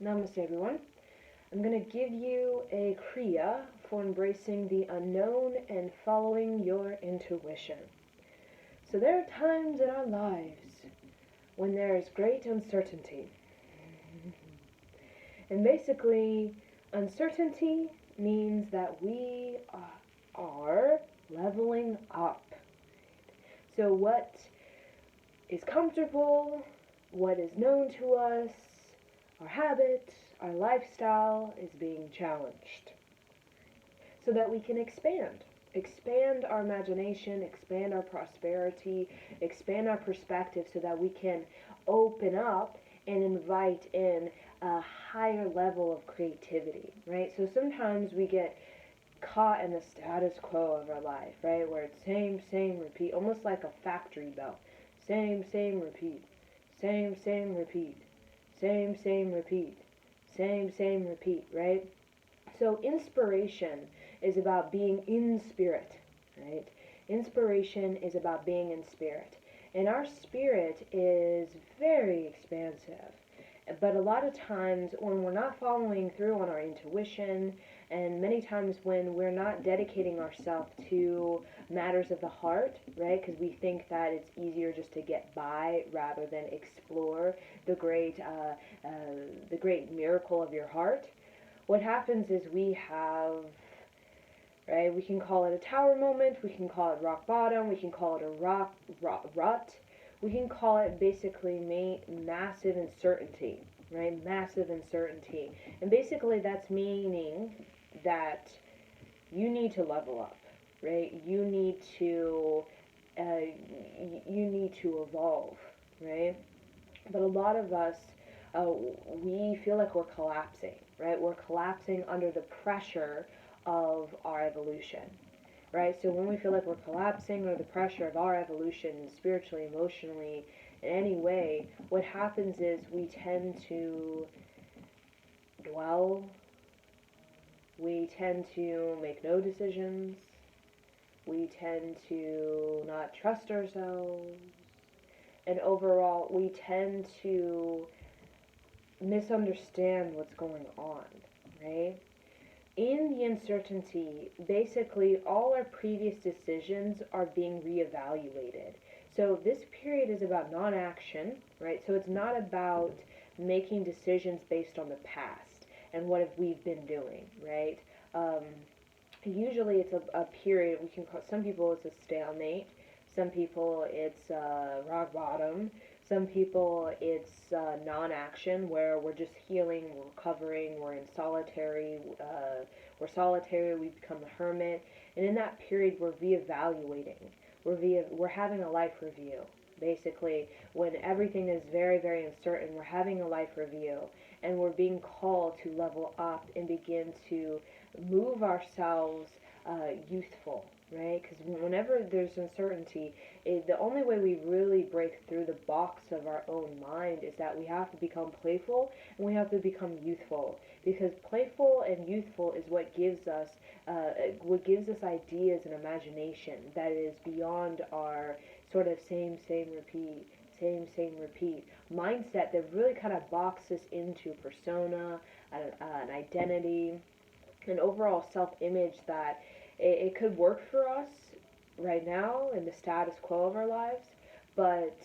Namaste, everyone. I'm going to give you a Kriya for embracing the unknown and following your intuition. So there are times in our lives when there is great uncertainty. And basically, uncertainty means that we are leveling up. So what is comfortable, what is known to us, our habit, our lifestyle is being challenged so that we can expand our imagination, expand our prosperity, expand our perspective so that we can open up and invite in a higher level of creativity, right? So sometimes we get caught in the status quo of our life, right? Where it's same, repeat, almost like a factory bell. Same, repeat. Same, repeat. Same, repeat. Same, repeat, right? So inspiration is about being in spirit, right? Inspiration is about being in spirit. And our spirit is very expansive. But a lot of times when we're not following through on our intuition, and many times when we're not dedicating ourselves to matters of the heart, right? Because we think that it's easier just to get by rather than explore the great miracle of your heart. What happens is we have, right? We can call it a tower moment. We can call it rock bottom. We can call it a rut. We can call it basically massive uncertainty, right? Massive uncertainty. And basically that's meaning that you need to level up, right? You need to evolve, right? But a lot of us, we feel like we're collapsing, right? We're collapsing under the pressure of our evolution, right? So when we feel like we're collapsing under the pressure of our evolution, spiritually, emotionally, in any way, what happens is we tend to dwell, we tend to make no decisions, we tend to not trust ourselves, and overall we tend to misunderstand what's going on, right? In the uncertainty, basically all our previous decisions are being reevaluated. So this period is about non-action, right? So it's not about making decisions based on the past and what have we been doing, right? Um, Usually it's a period, we can call, some people it's a stalemate, some people it's rock bottom, some people it's non-action where we're just healing, we're recovering, we're solitary, we become the hermit, and in that period we're reevaluating, we're having a life review. Basically, when everything is very uncertain, we're having a life review, and we're being called to level up and begin to move ourselves youthful, right? Because whenever there's uncertainty, the only way we really break through the box of our own mind is that we have to become playful and we have to become youthful. Because playful and youthful is what gives us ideas and imagination that is beyond our sort of same, repeat mindset that really kind of boxes into persona, an identity, an overall self-image that it could work for us right now in the status quo of our lives, but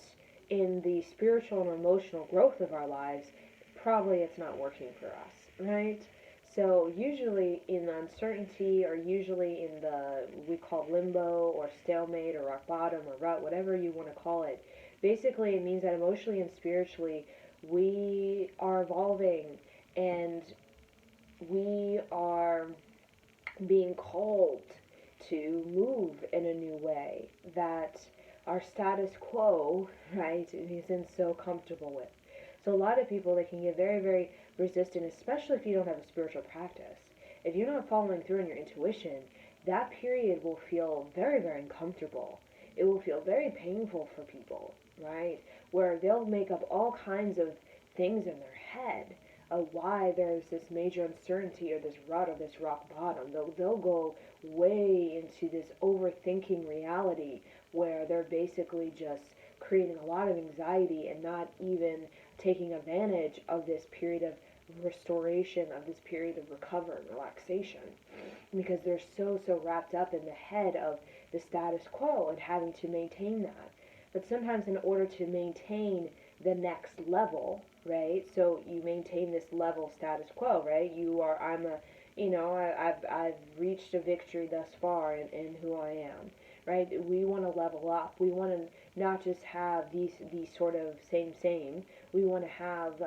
in the spiritual and emotional growth of our lives, probably it's not working for us, right? So usually in the uncertainty, or usually in the, we call limbo or stalemate or rock bottom or rut, whatever you want to call it, basically it means that emotionally and spiritually we are evolving and we are being called to move in a new way that our status quo, right, isn't so comfortable with. So a lot of people, they can get very resistant, especially if you don't have a spiritual practice. If you're not following through on your intuition, that period will feel very uncomfortable. It will feel very painful for people, right? Where they'll make up all kinds of things in their head of why there's this major uncertainty or this rut or this rock bottom. They'll go way into this overthinking reality where they're basically just creating a lot of anxiety and not even taking advantage of this period of restoration of this period of recovery and relaxation, because they're so wrapped up in the head of the status quo and having to maintain that. But sometimes in order to maintain the next level, right? So you maintain this level status quo, right? I've reached a victory thus far in who I am, right? We want to level up. We want to not just have these sort of same. We want to have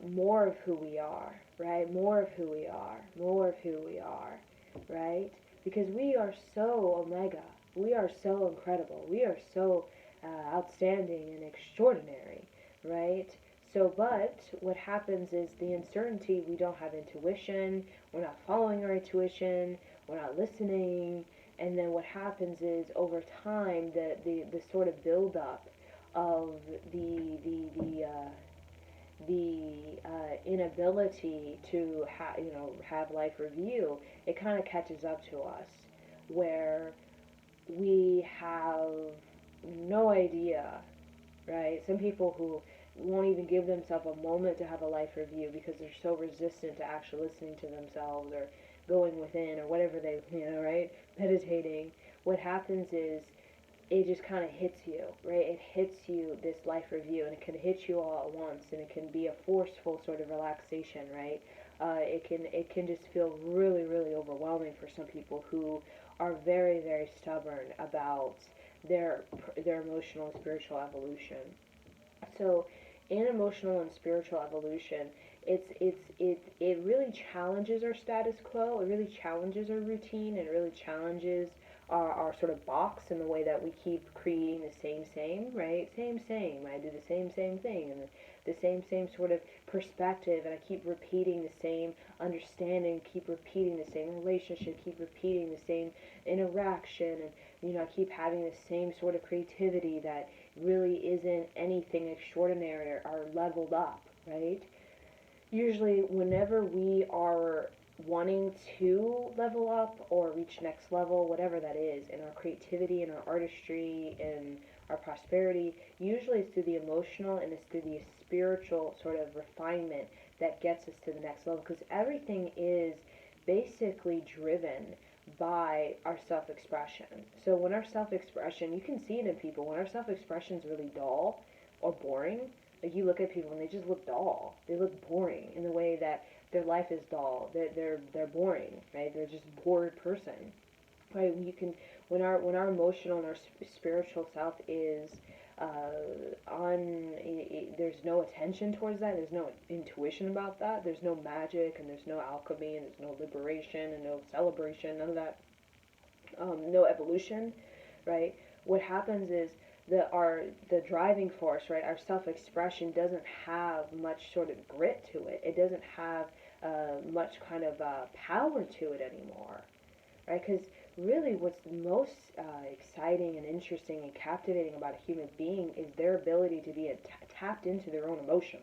more of who we are, right? More of who we are, more of who we are, right? Because we are so omega. We are so incredible. We are so outstanding and extraordinary, right? So, but what happens is the uncertainty, we don't have intuition, we're not following our intuition, we're not listening, and then what happens is over time, the sort of buildup of the inability to have life review, it kind of catches up to us, where we have no idea, right? Some people who won't even give themselves a moment to have a life review because they're so resistant to actually listening to themselves or going within or whatever they, right? Meditating. What happens is it just kind of hits you, right? It hits you, this life review, and it can hit you all at once, and it can be a forceful sort of relaxation, right? It can just feel really overwhelming for some people who are very stubborn about their their emotional and spiritual evolution. So, in emotional and spiritual evolution, it really challenges our status quo. It really challenges our routine. It really challenges our sort of box in the way that we keep creating the same, right? Same. I do the same thing, and the same sort of perspective, and I keep repeating the same understanding, keep repeating the same relationship, keep repeating the same interaction, and I keep having the same sort of creativity that really isn't anything extraordinary or leveled up, right? Usually, whenever we are wanting to level up or reach next level, whatever that is, in our creativity, in our artistry, in our prosperity, usually it's through the emotional and it's through the spiritual sort of refinement that gets us to the next level, because everything is basically driven by our self-expression. So when our self-expression, you can see it in people, when our self-expression is really dull or boring, like you look at people and they just look dull. They look boring in the way that their life is dull. They're boring, right? They're just a bored person, right? You can when our emotional and our spiritual self is there's no attention towards that. There's no intuition about that. There's no magic and there's no alchemy and there's no liberation and no celebration. None of that. No evolution, right? What happens is the driving force, right? Our self-expression doesn't have much sort of grit to it. It doesn't have much kind of power to it anymore, right? Because really, what's most exciting and interesting and captivating about a human being is their ability to be tapped into their own emotions.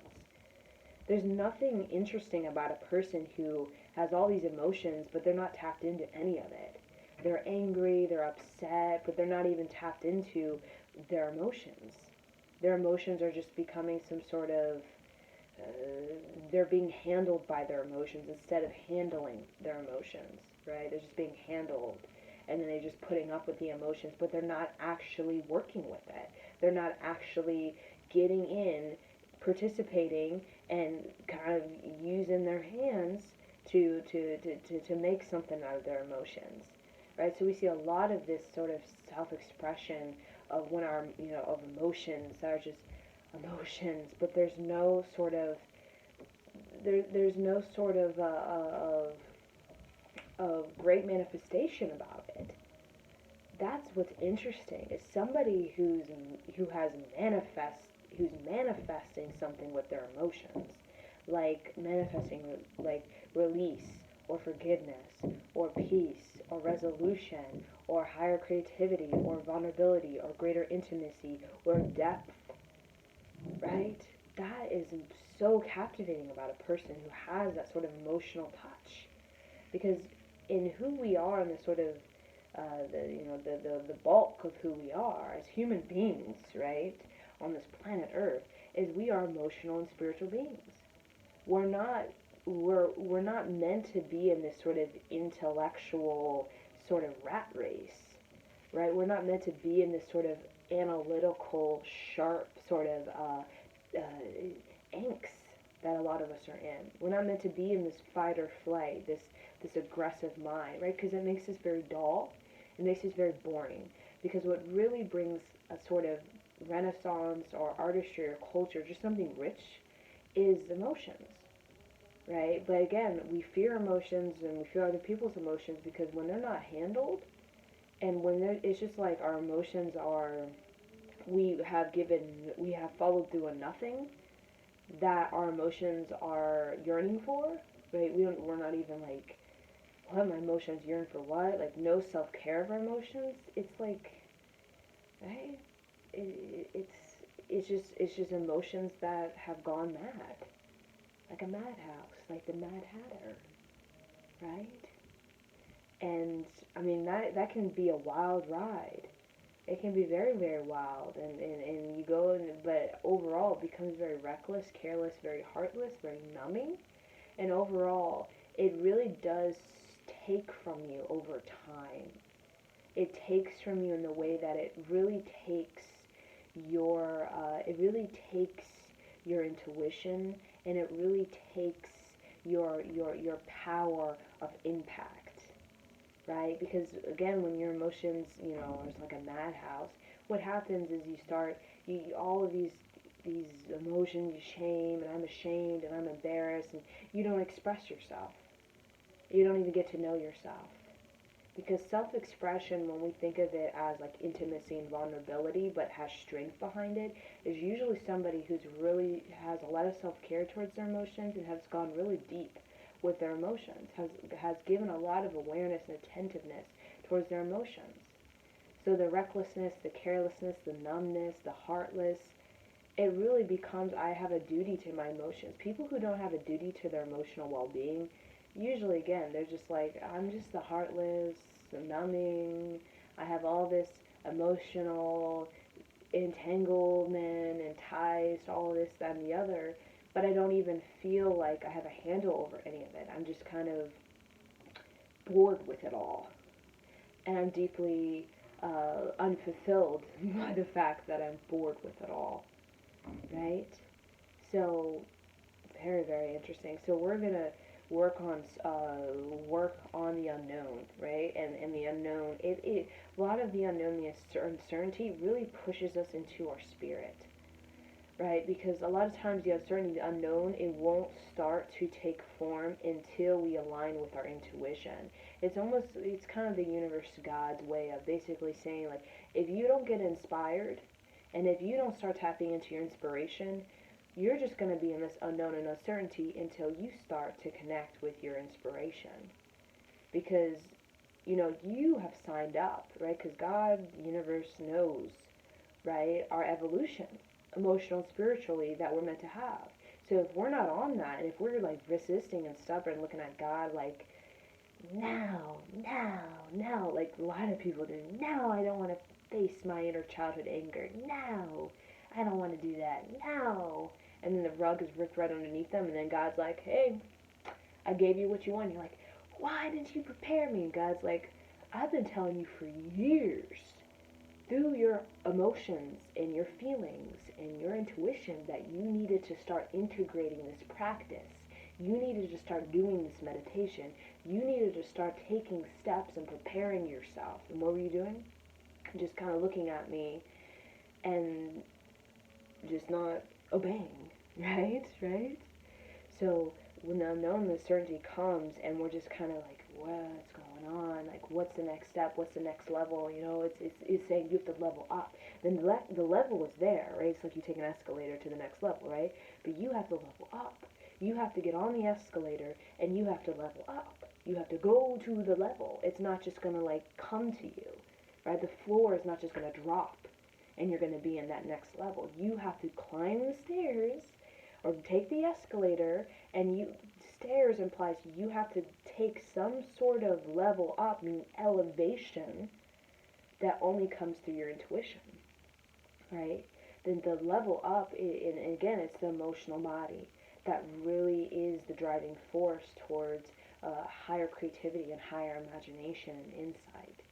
There's nothing interesting about a person who has all these emotions, but they're not tapped into any of it. They're angry, they're upset, but they're not even tapped into their emotions. Their emotions are just becoming some sort of, they're being handled by their emotions instead of handling their emotions, right? They're just being handled. And then they're just putting up with the emotions, but they're not actually working with it. They're not actually getting in, participating, and kind of using their hands to make something out of their emotions, right? So we see a lot of this sort of self-expression of when our, of emotions that are just emotions, but there's no sort of, there's no sort of great manifestation about it. That's what's interesting, is somebody who's manifesting something with their emotions, like manifesting like release or forgiveness or peace or resolution or higher creativity or vulnerability or greater intimacy or depth, right? That is so captivating about a person who has that sort of emotional touch, because in who we are and the sort of the bulk of who we are as human beings, right, on this planet Earth, is we are emotional and spiritual beings. We're not we're not meant to be in this sort of intellectual sort of rat race, right? We're not meant to be in this sort of analytical, sharp sort of angst that a lot of us are in. We're not meant to be in this fight or flight, this aggressive mind, right? Because it makes us very dull. It makes us very boring. Because what really brings a sort of renaissance or artistry or culture, just something rich, is emotions, right? But again, we fear emotions and we fear other people's emotions because when they're not handled, and when it's just like our emotions are, we have followed through on nothing that our emotions are yearning for, right? We're not even like, what, my emotions yearn for what? Like, no self-care of our emotions. It's like, right? It's just emotions that have gone mad, like a madhouse, like the Mad Hatter, right? And I mean that can be a wild ride. It can be very, very wild, and you go and, but overall it becomes very reckless, careless, very heartless, very numbing, and overall it really does take from you over time. It takes from you in the way that it really takes your intuition, and it really takes your power of impact, right? Because again, when your emotions, it's like a madhouse. What happens is you start, all of these emotions, you shame, and I'm ashamed, and I'm embarrassed, and you don't express yourself. You don't even get to know yourself. Because self-expression, when we think of it as like intimacy and vulnerability, but has strength behind it, is usually somebody who's really has a lot of self-care towards their emotions and has gone really deep with their emotions, has given a lot of awareness and attentiveness towards their emotions. So the recklessness, the carelessness, the numbness, the heartless, it really becomes, I have a duty to my emotions. People who don't have a duty to their emotional well-being, usually, again, they're just like, I'm just the heartless, the numbing, I have all this emotional entanglement and ties to all this, that, and the other, but I don't even feel like I have a handle over any of it. I'm just kind of bored with it all. And I'm deeply unfulfilled by the fact that I'm bored with it all, right? So, very, very interesting. So we're gonna work on work on the unknown, right? And the unknown, a lot of the unknown, the uncertainty really pushes us into our spirit, right? Because a lot of times the uncertainty, the unknown, it won't start to take form until we align with our intuition. It's kind of the universe, God's way of basically saying, like, if you don't get inspired, and if you don't start tapping into your inspiration, you're just going to be in this unknown and uncertainty until you start to connect with your inspiration. Because, you have signed up, right? Because God, the universe knows, right, our evolution, emotional and spiritually, that we're meant to have. So if we're not on that, and if we're like resisting and stubborn, looking at God like, no, no, no, like a lot of people do, no, I don't want to face my inner childhood anger, no, I don't want to do that, no. And then the rug is ripped right underneath them, and then God's like, hey, I gave you what you want. You're like, why didn't you prepare me? And God's like, I've been telling you for years, through your emotions and your feelings and your intuition, that you needed to start integrating this practice. You needed to start doing this meditation. You needed to start taking steps and preparing yourself. And what were you doing? Just kind of looking at me and just not obeying, right? Right? So when the unknown, the certainty comes, and we're just kind of like, what's going on? Like, what's the next step? What's the next level? It's saying you have to level up. Then the level is there, right? It's like you take an escalator to the next level, right? But you have to level up. You have to get on the escalator, and you have to level up. You have to go to the level. It's not just going to, like, come to you, right? The floor is not just going to drop, and you're going to be in that next level. You have to climb the stairs, or take the escalator, and stairs implies you have to take some sort of level up, meaning elevation, that only comes through your intuition, right? then the level up, and again, it's the emotional body that really is the driving force towards higher creativity and higher imagination and insight.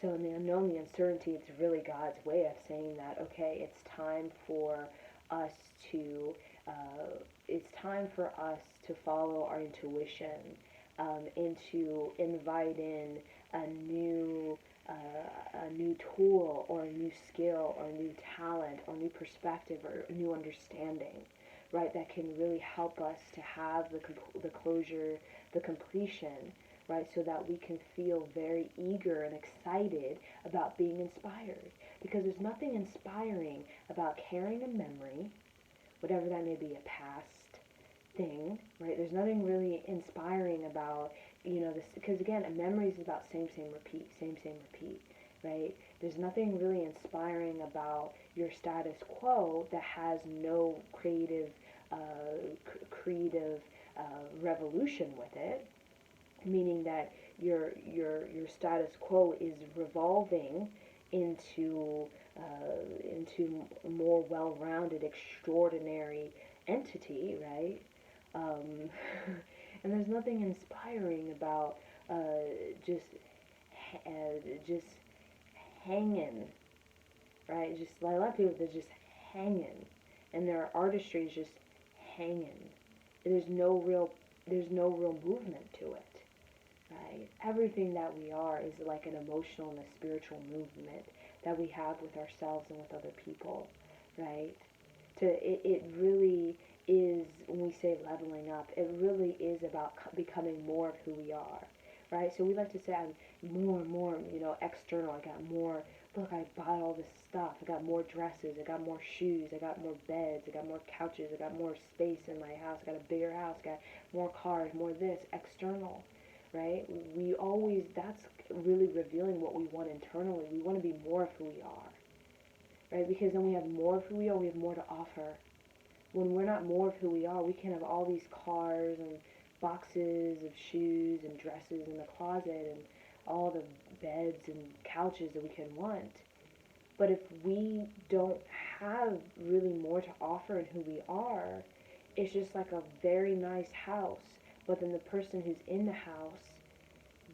So in the unknown, the uncertainty, it's really God's way of saying that, okay, us to, it's time for us to follow our intuition, and to invite in a new, a new tool or a new skill or a new talent or new perspective or a new understanding, right? That can really help us to have the closure, the completion, right? So that we can feel very eager and excited about being inspired. Because there's nothing inspiring about carrying a memory, whatever that may be, a past thing, right? There's nothing really inspiring about, this, because again, a memory is about same, repeat, right? There's nothing really inspiring about your status quo that has no creative revolution with it, meaning that your status quo is revolving into a more well-rounded, extraordinary entity, right? Um, and there's nothing inspiring about just just hanging, right? Just like a lot of people, they're just hanging, and their artistry is just hanging. There's no real movement to it. Right? Everything that we are is like an emotional and a spiritual movement that we have with ourselves and with other people, right? It really is, when we say leveling up, it really is about becoming more of who we are, right? So we like to say, I'm more and more, external. I got more, look, I bought all this stuff. I got more dresses. I got more shoes. I got more beds. I got more couches. I got more space in my house. I got a bigger house. I got more cars, more this, external, right? We always, that's really revealing what we want internally. We want to be more of who we are, right? Because then we have more of who we are, we have more to offer. When we're not more of who we are, we can have all these cars and boxes of shoes and dresses in the closet and all the beds and couches that we can want. But if we don't have really more to offer in who we are, it's just like a very nice house, but then the person who's in the house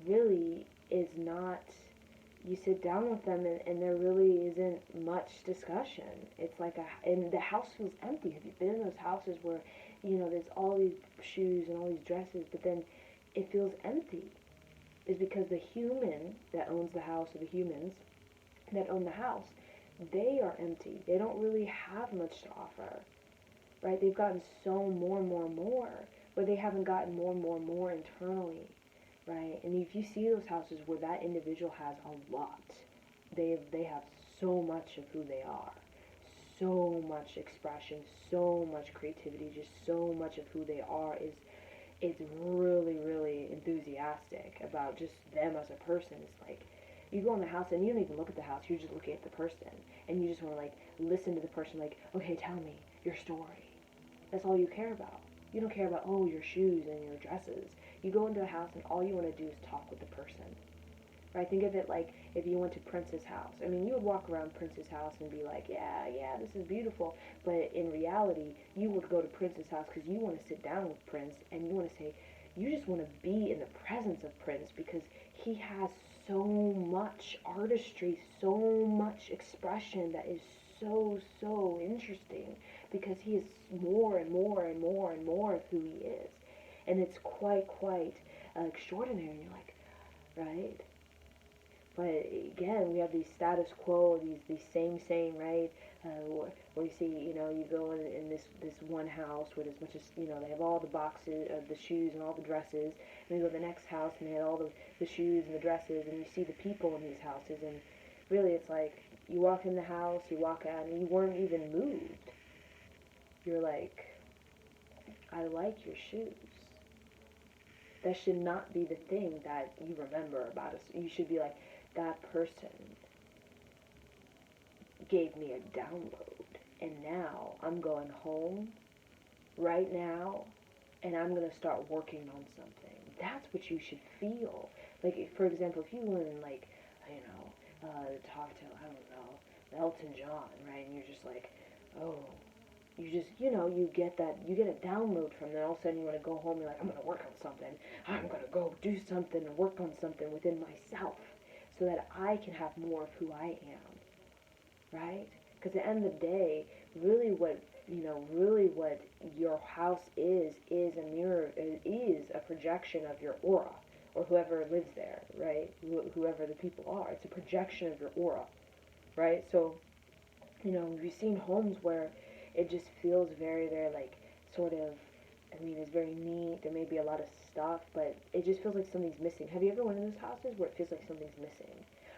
really is not, you sit down with them, and there really isn't much discussion. It's like and the house feels empty. Have you been in those houses where, there's all these shoes and all these dresses, but then it feels empty? Is because the human that owns the house, or the humans that own the house, they are empty. They don't really have much to offer, right? They've gotten so more, but they haven't gotten more internally, right? And if you see those houses where that individual has a lot, they have so much of who they are, so much expression, so much creativity, just so much of who they are is, it's really enthusiastic about just them as a person. It's like you go in the house and you don't even look at the house, you're just looking at the person, and you just want to like listen to the person, like, okay, tell me your story. That's all you care about. You don't care about, oh, your shoes and your dresses. You go into a house and all you want to do is talk with the person. Right? Think of it like if you went to Prince's house. I mean, you would walk around Prince's house and be like, yeah, this is beautiful. But in reality, you would go to Prince's house because you want to sit down with Prince and you want to say, you just want to be in the presence of Prince because he has so much artistry, so much expression that is so interesting, because he is more and more of who he is. And it's quite extraordinary. And you're like, right? But again, we have these status quo, these same, right? Where you see, you go in this one house where there's much as, they have all the boxes of the shoes and all the dresses, and you go to the next house and they have all the shoes and the dresses, and you see the people in these houses, and really it's like, you walk in the house, you walk out, and you weren't even moved. You're like, I like your shoes. That should not be the thing that you remember about us. You should be like, that person gave me a download, and now I'm going home right now, and I'm going to start working on something. That's what you should feel. Like, for example, if you went and, like, talk to, I don't know, Elton John, right? And you're just like, oh, you just, you get that, you get a download from that. All of a sudden you want to go home, you're like, I'm going to work on something. I'm going to go do something and work on something within myself so that I can have more of who I am, right? Because at the end of the day, really what your house is a mirror, is a projection of your aura, or whoever lives there, right? Whoever the people are. It's a projection of your aura, right? So, we've seen homes where it just feels very, very like sort of, I mean, it's very neat. There may be a lot of stuff, but it just feels like something's missing. Have you ever went in those houses where it feels like something's missing,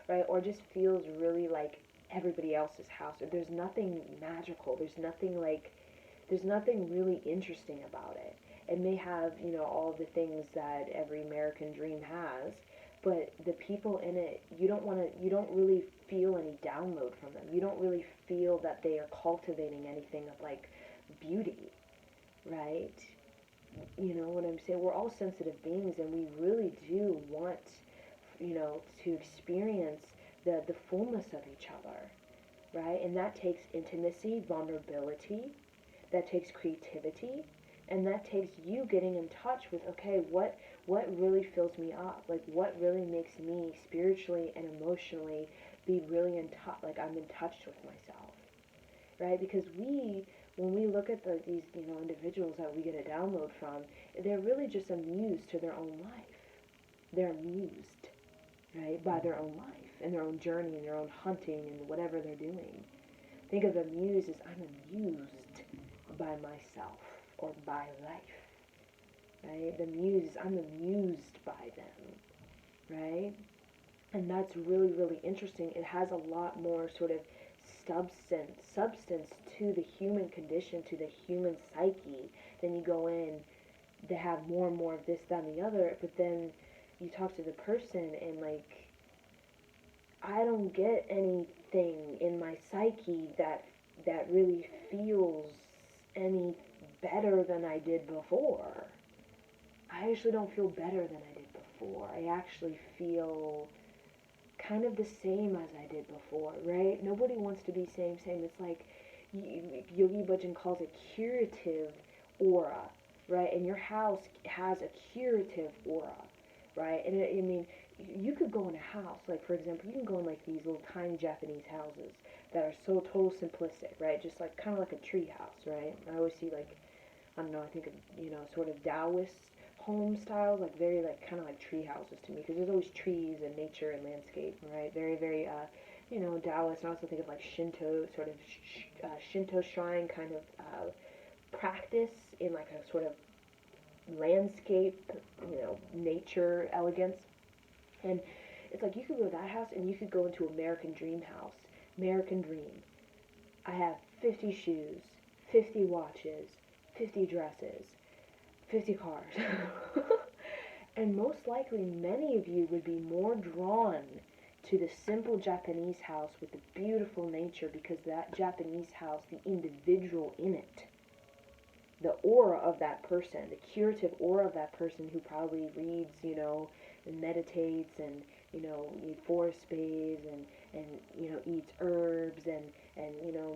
right? Or just feels really like everybody else's house. Or there's nothing magical. There's nothing really interesting about it. It may have, all the things that every American dream has, but the people in it, you don't really feel any download from them. You don't really feel that they are cultivating anything of like beauty, right? You know what I'm saying? We're all sensitive beings, and we really do want, to experience the fullness of each other, right? And that takes intimacy, vulnerability, that takes creativity, and that takes you getting in touch with, okay, what really fills me up, like what really makes me spiritually and emotionally be really in touch, like I'm in touch with myself, right? Because when we look at these individuals that we get a download from, they're really just amused to their own life. They're amused, right, by their own life and their own journey and their own hunting and whatever they're doing. Think of amused as I'm amused by myself or by life, right? The muse is I'm amused by them, right? And that's really, really interesting. It has a lot more sort of substance to the human condition, to the human psyche. Then you go in, they have more and more of this, that, and the other, but then you talk to the person and like, I don't get anything in my psyche that really feels any better than I did before. I actually don't feel better than I did before. I actually feel kind of the same as I did before, right? Nobody wants to be same. It's like Yogi Bhajan calls it curative aura, right? And your house has a curative aura, right? And I mean, you could go in a house, like for example, you can go in like these little tiny Japanese houses that are so total simplistic, right? Just like kind of like a tree house, right? I always see like, I don't know, I think of, sort of Taoist home style, like very like kind of like tree houses to me, because there's always trees and nature and landscape, right? Very, very, Taoist. And I also think of like Shinto, sort of Shinto shrine kind of practice in like a sort of landscape, nature elegance. And it's like you could go to that house and you could go into American Dream house. American Dream. I have 50 shoes, 50 watches, 50 dresses, 50 cars. And most likely, many of you would be more drawn to the simple Japanese house with the beautiful nature, because that Japanese house, the individual in it, the aura of that person, the curative aura of that person who probably reads, and meditates and, forest bathes and eats herbs and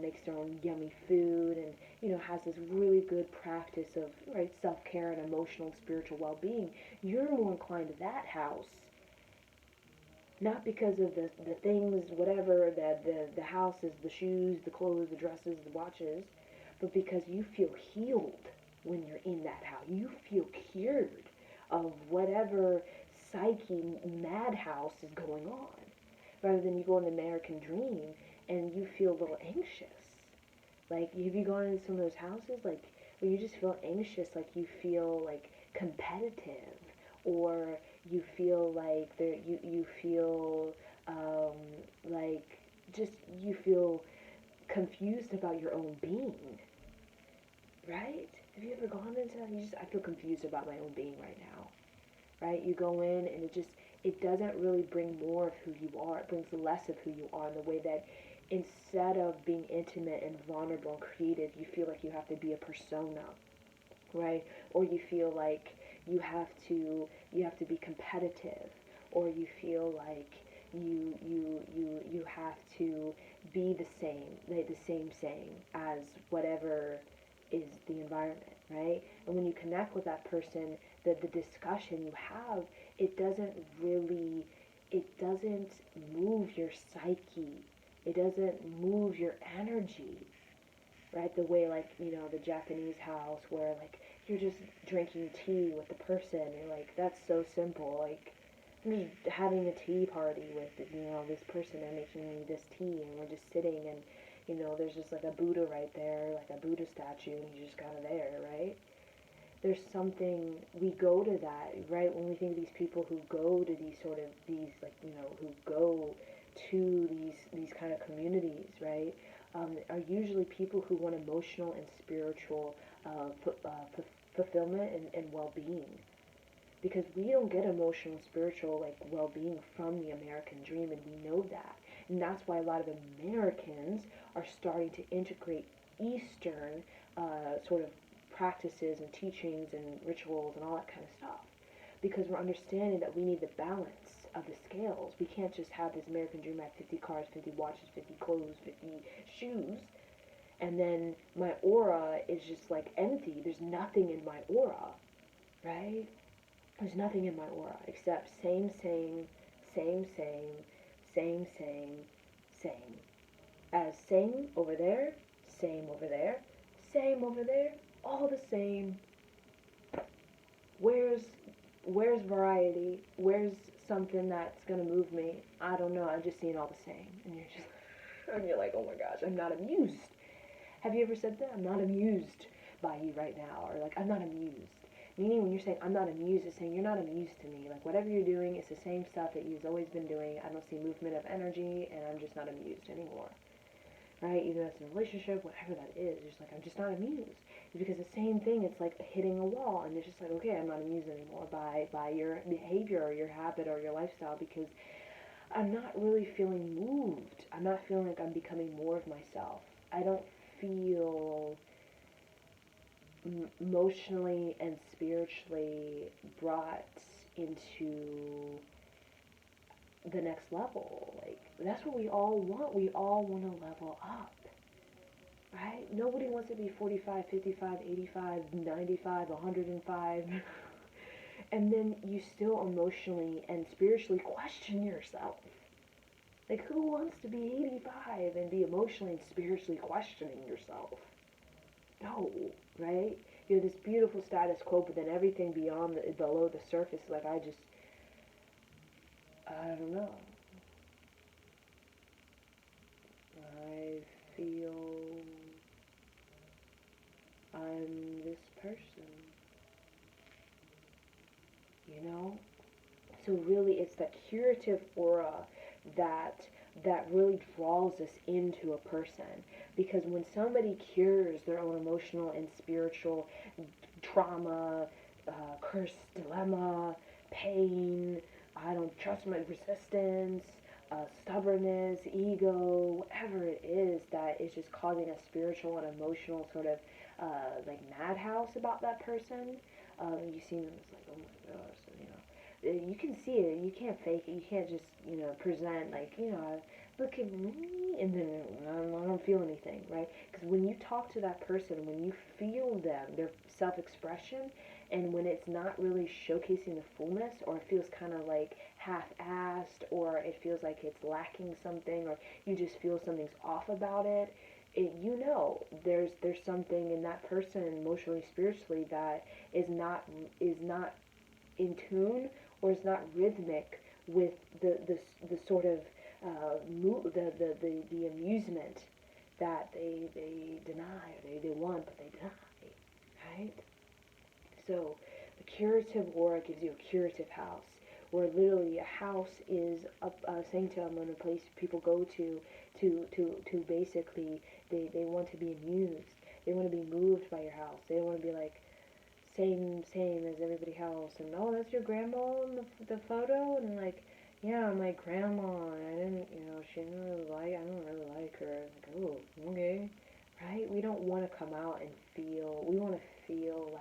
makes their own yummy food and, has this really good practice of, right, self-care and emotional and spiritual well-being, you're more inclined to that house. Not because of the things, whatever, that the houses, the shoes, the clothes, the dresses, the watches, but because you feel healed when you're in that house. You feel cured of whatever psyche madhouse is going on. Rather than you go in the American Dream and you feel a little anxious. Like, have you gone into some of those houses, like, where you just feel anxious, like you feel, like, competitive, or you feel like you feel, like, just, you feel confused about your own being, right? Have you ever gone into that? I feel confused about my own being right now, right? You go in and it doesn't really bring more of who you are. It brings less of who you are, in the way that instead of being intimate and vulnerable and creative, you feel like you have to be a persona, right? Or you feel like you have to be competitive, or you feel like, you have to be the same, like the same as whatever is the environment, right? And when you connect with that person, the discussion you have, it doesn't really, it doesn't move your psyche, it doesn't move your energy, right? The way, like, the Japanese house where, like, you're just drinking tea with the person. You're like, that's so simple. Like, I'm just having a tea party with, this person. They're making me this tea, and we're just sitting, and, there's just, like, a Buddha right there, like a Buddha statue, and he's just kind of there, right? There's something, we go to that, right? When we think of these people who go to who go to these kind of communities, right? Are usually people who want emotional and spiritual fulfillment and well-being, because we don't get emotional and spiritual, like, well-being from the American dream, and we know that. And that's why a lot of Americans are starting to integrate Eastern sort of practices and teachings and rituals and all that kind of stuff, because we're understanding that we need the balance of the scales. We can't just have this American dream at 50 cars, 50 watches, 50 clothes, 50 shoes, and then my aura is just like empty. There's nothing in my aura, right? There's nothing in my aura except same, same, same, same, same, same, same. As same over there, same over there, same over there, all the same. Where's where's variety? Where's something that's gonna move me? I don't know. I'm just seeing all the same, and you're like, oh my gosh, I'm not amused. Have you ever said that? I'm not amused by you right now, or like, I'm not amused. Meaning, when you're saying I'm not amused, it's saying you're not amused to me. Like, whatever you're doing, it's the same stuff that you've always been doing. I don't see movement of energy, and I'm just not amused anymore. Right? Either that's in a relationship, whatever that is, you're just like, I'm just not amused. It's because the same thing, it's like hitting a wall, and it's just like, okay, I'm not amused anymore by your behavior or your habit or your lifestyle, because I'm not really feeling moved. I'm not feeling like I'm becoming more of myself. I don't feel emotionally and spiritually brought into the next level. Like, that's what we all want. We all want to level up, right? Nobody wants to be 45, 55, 85, 95, 105, and then you still emotionally and spiritually question yourself. Like, who wants to be 85 and be emotionally and spiritually questioning yourself? No, right? You're this beautiful status quo, but then everything beyond below the surface, like, I don't know. I feel I'm this person, you know? So really, it's that curative aura that really draws us into a person. Because when somebody cures their own emotional and spiritual trauma, curse, dilemma, pain, I don't trust my resistance, stubbornness, ego, whatever it is that is just causing a spiritual and emotional sort of like madhouse about that person, you see them, it's like, oh my gosh, you can see it. You can't fake it. You can't just, present like, look at me, and then I don't feel anything, right? Because when you talk to that person, when you feel them, their self-expression, and when it's not really showcasing the fullness, or it feels kind of like half-assed, or it feels like it's lacking something, or you just feel something's off about it, there's something in that person emotionally, spiritually, that is not in tune, or is not rhythmic with the sort of the amusement that they deny, or they want but they deny, right? So the curative aura gives you a curative house, where literally a house is a sanctum and a place people go to basically, they want to be amused. They want to be moved by your house. They don't want to be like, same as everybody else, and oh, that's your grandma in the photo, and like, yeah, my grandma, and I didn't, she didn't really like, I don't really like her. Like, oh, okay, right? We don't want to come out and feel. We want to feel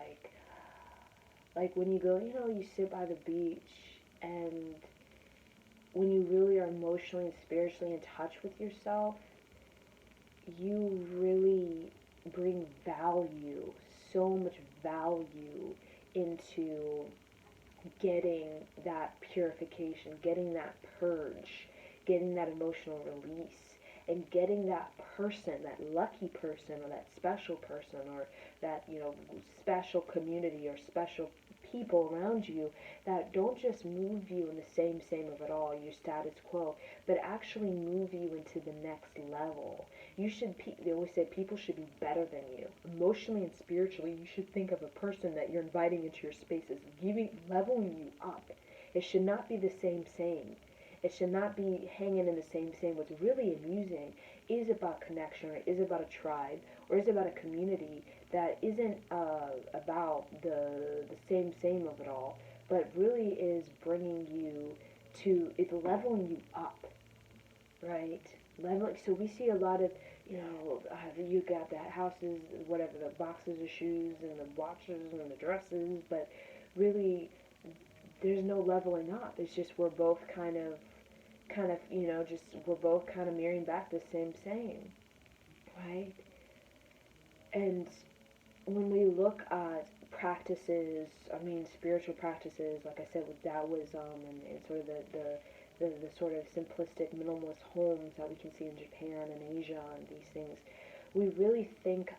like when you go, you sit by the beach, and when you really are emotionally and spiritually in touch with yourself, you really bring value, so much value into getting that purification, getting that purge, getting that emotional release, and getting that person, that lucky person, or that special person, or that, special community or special people around you that don't just move you in the same of it all, your status quo, but actually move you into the next level. They always say people should be better than you. Emotionally and spiritually, you should think of a person that you're inviting into your space as leveling you up. It should not be the same. It should not be hanging in the same. What's really amusing is about connection, or is about a tribe, or is about a community that isn't about the same of it all, but really is bringing you it's leveling you up, right? Leveling. So we see a lot of, you got the houses, whatever, the boxes of shoes and the watches and the dresses, but really there's no leveling up. It's just we're both just we're both kind of mirroring back the same, right? And when we look at practices, I mean spiritual practices, like I said, with Taoism and sort of the sort of simplistic minimalist homes that we can see in Japan and Asia and these things, we really think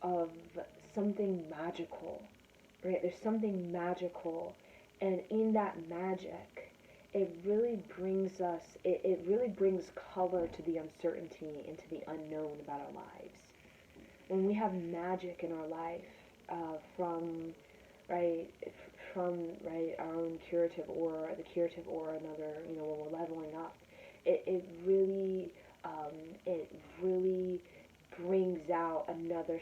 of something magical, right? There's something magical, and in that magic, it really brings color to the uncertainty and to the unknown about our lives. When we have magic in our life, from right right our own curative aura, the curative aura, another, when we're leveling up, it really it really brings out another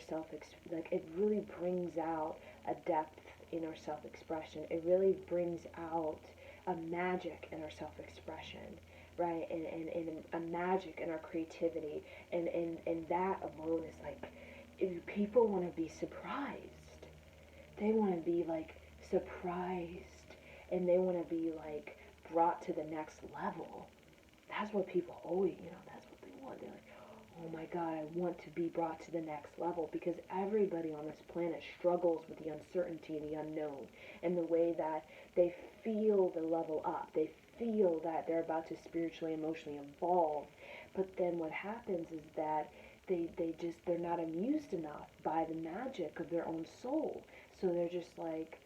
it really brings out a depth in our self-expression. It really brings out a magic in our self-expression, right? And a magic in our creativity, and that alone is like, if people want to be surprised, they want to be like surprised, and they want to be like brought to the next level. That's what people always, that's what they want. They're like, oh my God, I want to be brought to the next level, because everybody on this planet struggles with the uncertainty, the unknown, and the way that they feel the level up. They feel that they're about to spiritually, emotionally evolve. But then what happens is that they're not amused enough by the magic of their own soul. So they're just like,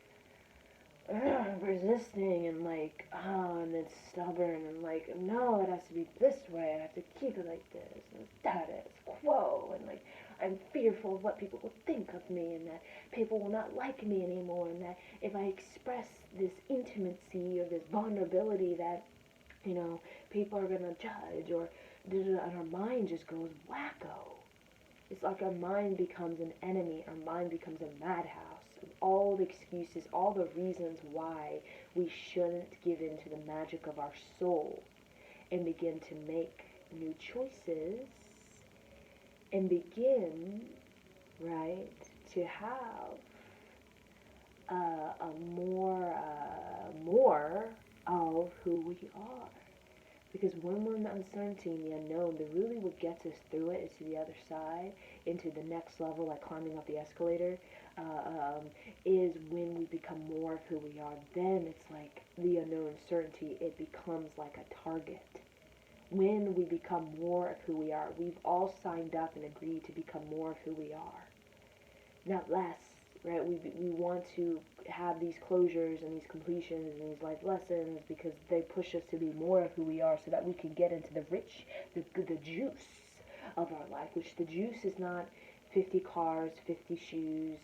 resisting, and like, and it's stubborn, and like, no, it has to be this way, I have to keep it like this, and status quo, and like, I'm fearful of what people will think of me, and that people will not like me anymore, and that if I express this intimacy or this vulnerability, that, people are gonna judge, or, and our mind just goes wacko. It's like our mind becomes an enemy, our mind becomes a madhouse of all the excuses, all the reasons why we shouldn't give in to the magic of our soul, and begin to make new choices, and begin, right, to have more of who we are. Because when we're in the uncertainty and the unknown, really what gets us through it is to the other side, into the next level, like climbing up the escalator, is when we become more of who we are. Then it's like the unknown certainty, it becomes like a target. When we become more of who we are, we've all signed up and agreed to become more of who we are, not less, right? We want to have these closures and these completions and these life lessons, because they push us to be more of who we are, so that we can get into the juice of our life, which the juice is not 50 cars, 50 shoes,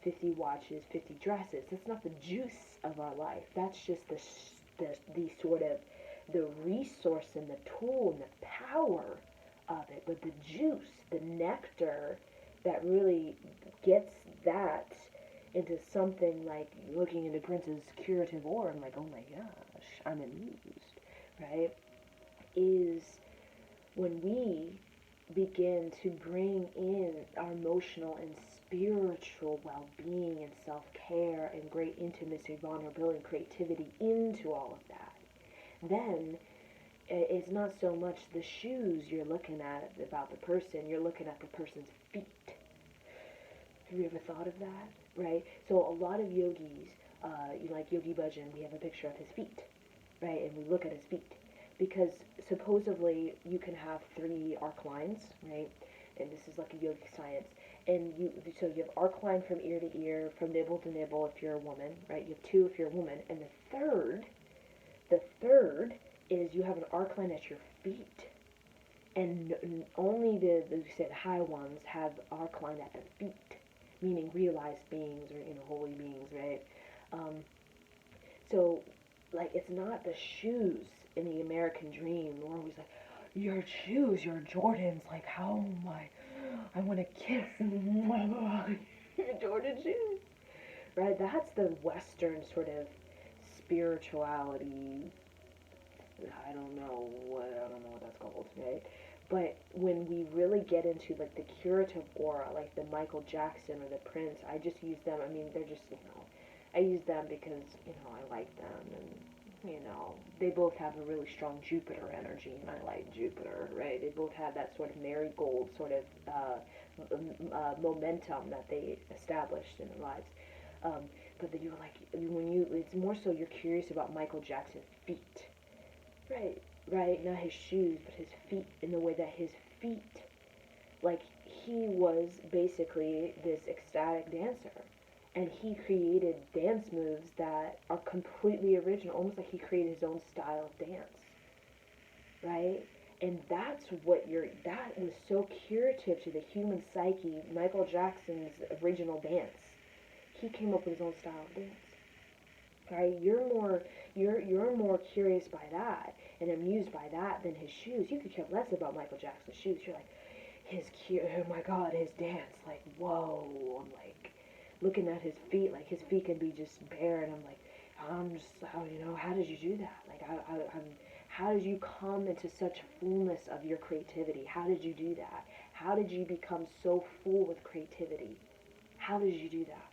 50 watches, 50 dresses. That's not the juice of our life. That's just the sort of the resource and the tool and the power of it. But the juice, the nectar, that really gets that into something like looking into Prince's curative aura and like, oh my gosh, I'm amused, right? Is when we begin to bring in our emotional and spiritual well-being and self-care and great intimacy, vulnerability, and creativity into all of that, then it's not so much the shoes you're looking at about the person, you're looking at the person's feet. Have you ever thought of that? Right? So a lot of yogis, like Yogi Bhajan, we have a picture of his feet, right? And we look at his feet. Because supposedly you can have 3 arc lines, right? And this is like a yogic science. And so you have arc line from ear to ear, from nipple to nipple if you're a woman, right? You have 2 if you're a woman. And the third is you have an arc line at your feet. And only the you said high ones have arc line at their feet, meaning realized beings, or holy beings, right? Um, so like, it's not the shoes in the American dream. We're always like, your shoes, your Jordans, like, how I want to kiss your Jordan shoes, right? That's the Western sort of spirituality. I don't know what that's called, right? But when we really get into like the curative aura, like the Michael Jackson or the Prince, I just use them. I mean, they're just, I use them because I like them, and they both have a really strong Jupiter energy, and I like Jupiter, right? They both have that sort of marigold sort of momentum that they established in their lives. Um, but then you're like, it's more so you're curious about Michael Jackson's feet. Right, right. Not his shoes, but his feet. In the way that his feet, like, he was basically this ecstatic dancer. And he created dance moves that are completely original, almost like he created his own style of dance. Right? And that was so curative to the human psyche, Michael Jackson's original dance. He came up with his own style of dance. Right? You're more curious by that and amused by that than his shoes. You could care less about Michael Jackson's shoes. You're like, oh my God, his dance, like, whoa. I'm like looking at his feet, like his feet can be just bare, and I'm like, how did you do that? Like, how did you come into such fullness of your creativity? How did you do that? How did you become so full with creativity? How did you do that?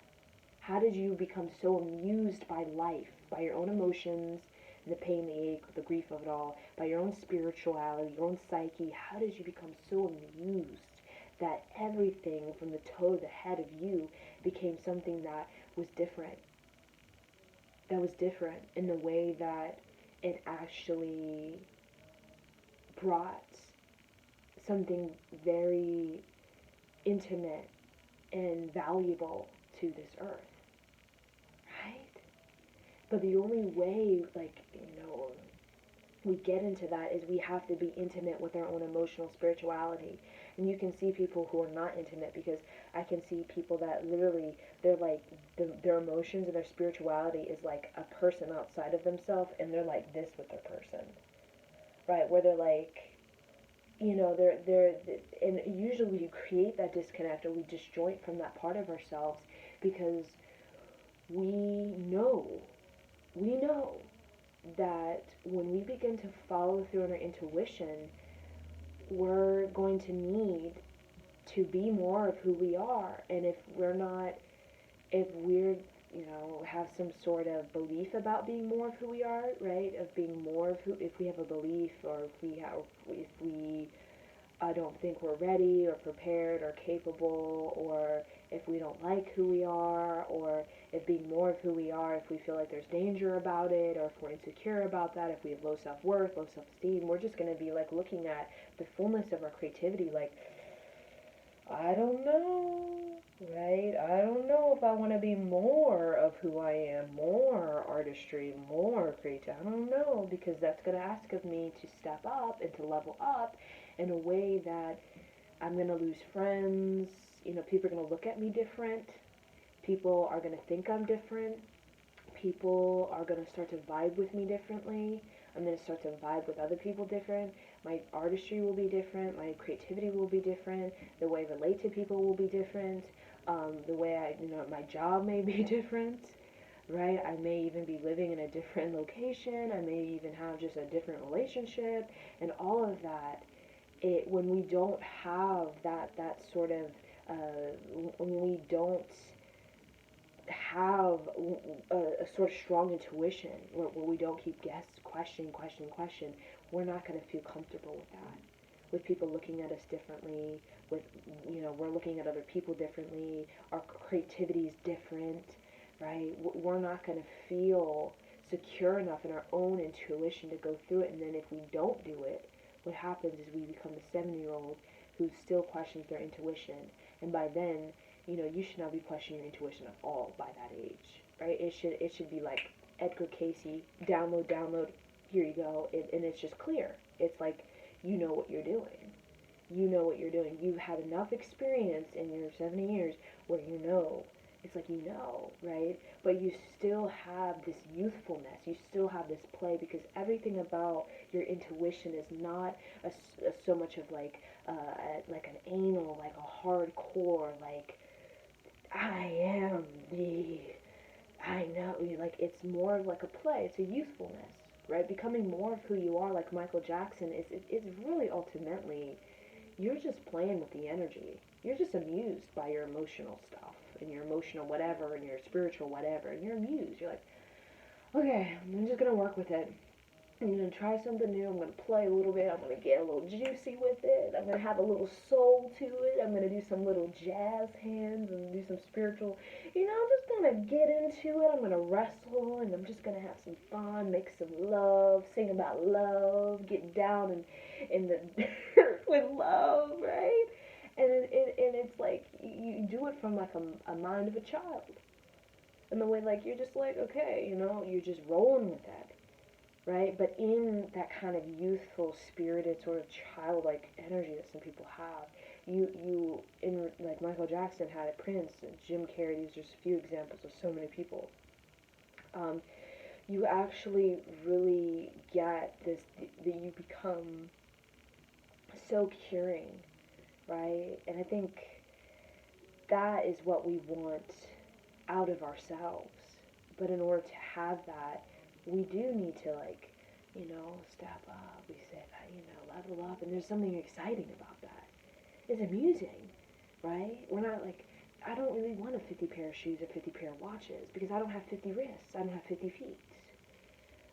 How did you become so amused by life, by your own emotions, the pain, the ache, the grief of it all, by your own spirituality, your own psyche? How did you become so amused that everything from the toe to the head of you became something that was different? That was different in the way that it actually brought something very intimate and valuable to this earth. Right? But the only way, like, we get into that is we have to be intimate with our own emotional spirituality. And you can see people who are not intimate, because I can see people that literally, they're like, their emotions and their spirituality is like a person outside of themselves, and they're like this with their person. Right? Where they're like, and usually we create that disconnect, or we disjoint from that part of ourselves, because we know, we know that when we begin to follow through on our intuition, we're going to need to be more of who we are. And if we're, have some sort of belief about being more of who we are, right? Of being more of who, if we have a belief, or if we don't think we're ready or prepared or capable, or if we don't like who we are, or if being more of who we are, if we feel like there's danger about it, or if we're insecure about that, if we have low self-worth, low self-esteem, we're just going to be like looking at the fullness of our creativity like, I don't know, right? I don't know if I want to be more of who I am, more artistry, more creative. I don't know, because that's going to ask of me to step up and to level up in a way that I'm going to lose friends. People are going to look at me different. People are going to think I'm different. People are going to start to vibe with me differently. I'm going to start to vibe with other people different. My artistry will be different. My creativity will be different. The way I relate to people will be different. The way my job may be different, right? I may even be living in a different location. I may even have just a different relationship, and all of that. When we don't have that sort of when we don't have a sort of strong intuition, where we don't keep question, we're not going to feel comfortable with that. With people looking at us differently, with, we're looking at other people differently, our creativity is different, right? We're not going to feel secure enough in our own intuition to go through it. And then if we don't do it, what happens is we become the 7-year-old who still questions their intuition. And by then, you should not be questioning your intuition at all by that age, right? It should be like Edgar Casey, download, here you go, and it's just clear. It's like, you know what you're doing. You know what you're doing. You've had enough experience in your 70 years where you know. It's like, right? But you still have this youthfulness. You still have this play, because everything about your intuition is not so much of like an anal, like a hardcore, like, I know. Like, it's more of like a play. It's a youthfulness, right? Becoming more of who you are, like Michael Jackson, is really ultimately, you're just playing with the energy. You're just amused by your emotional stuff and your emotional whatever and your spiritual whatever, and you're amused. You're like, okay, I'm just gonna work with it. I'm gonna try something new. I'm gonna play a little bit. I'm gonna get a little juicy with it. I'm gonna have a little soul to it. I'm gonna do some little jazz hands and do some spiritual. I'm just gonna get into it. I'm gonna wrestle, and I'm just gonna have some fun, make some love, sing about love, get down in the dirt with love, right? And it's like you do it from like a mind of a child, and the way, like, you're just like, okay, you're just rolling with that, right? But in that kind of youthful, spirited, sort of childlike energy that some people have, in like Michael Jackson had it, Prince, and Jim Carrey. These are just a few examples of so many people. Um, you actually really get this, that you become so curing, right? And I think that is what we want out of ourselves. But in order to have that, we do need to, like, step up. We say that, level up. And there's something exciting about that. It's amusing, right? We're not like, I don't really want a 50 pair of shoes or 50 pair of watches, because I don't have 50 wrists. I don't have 50 feet,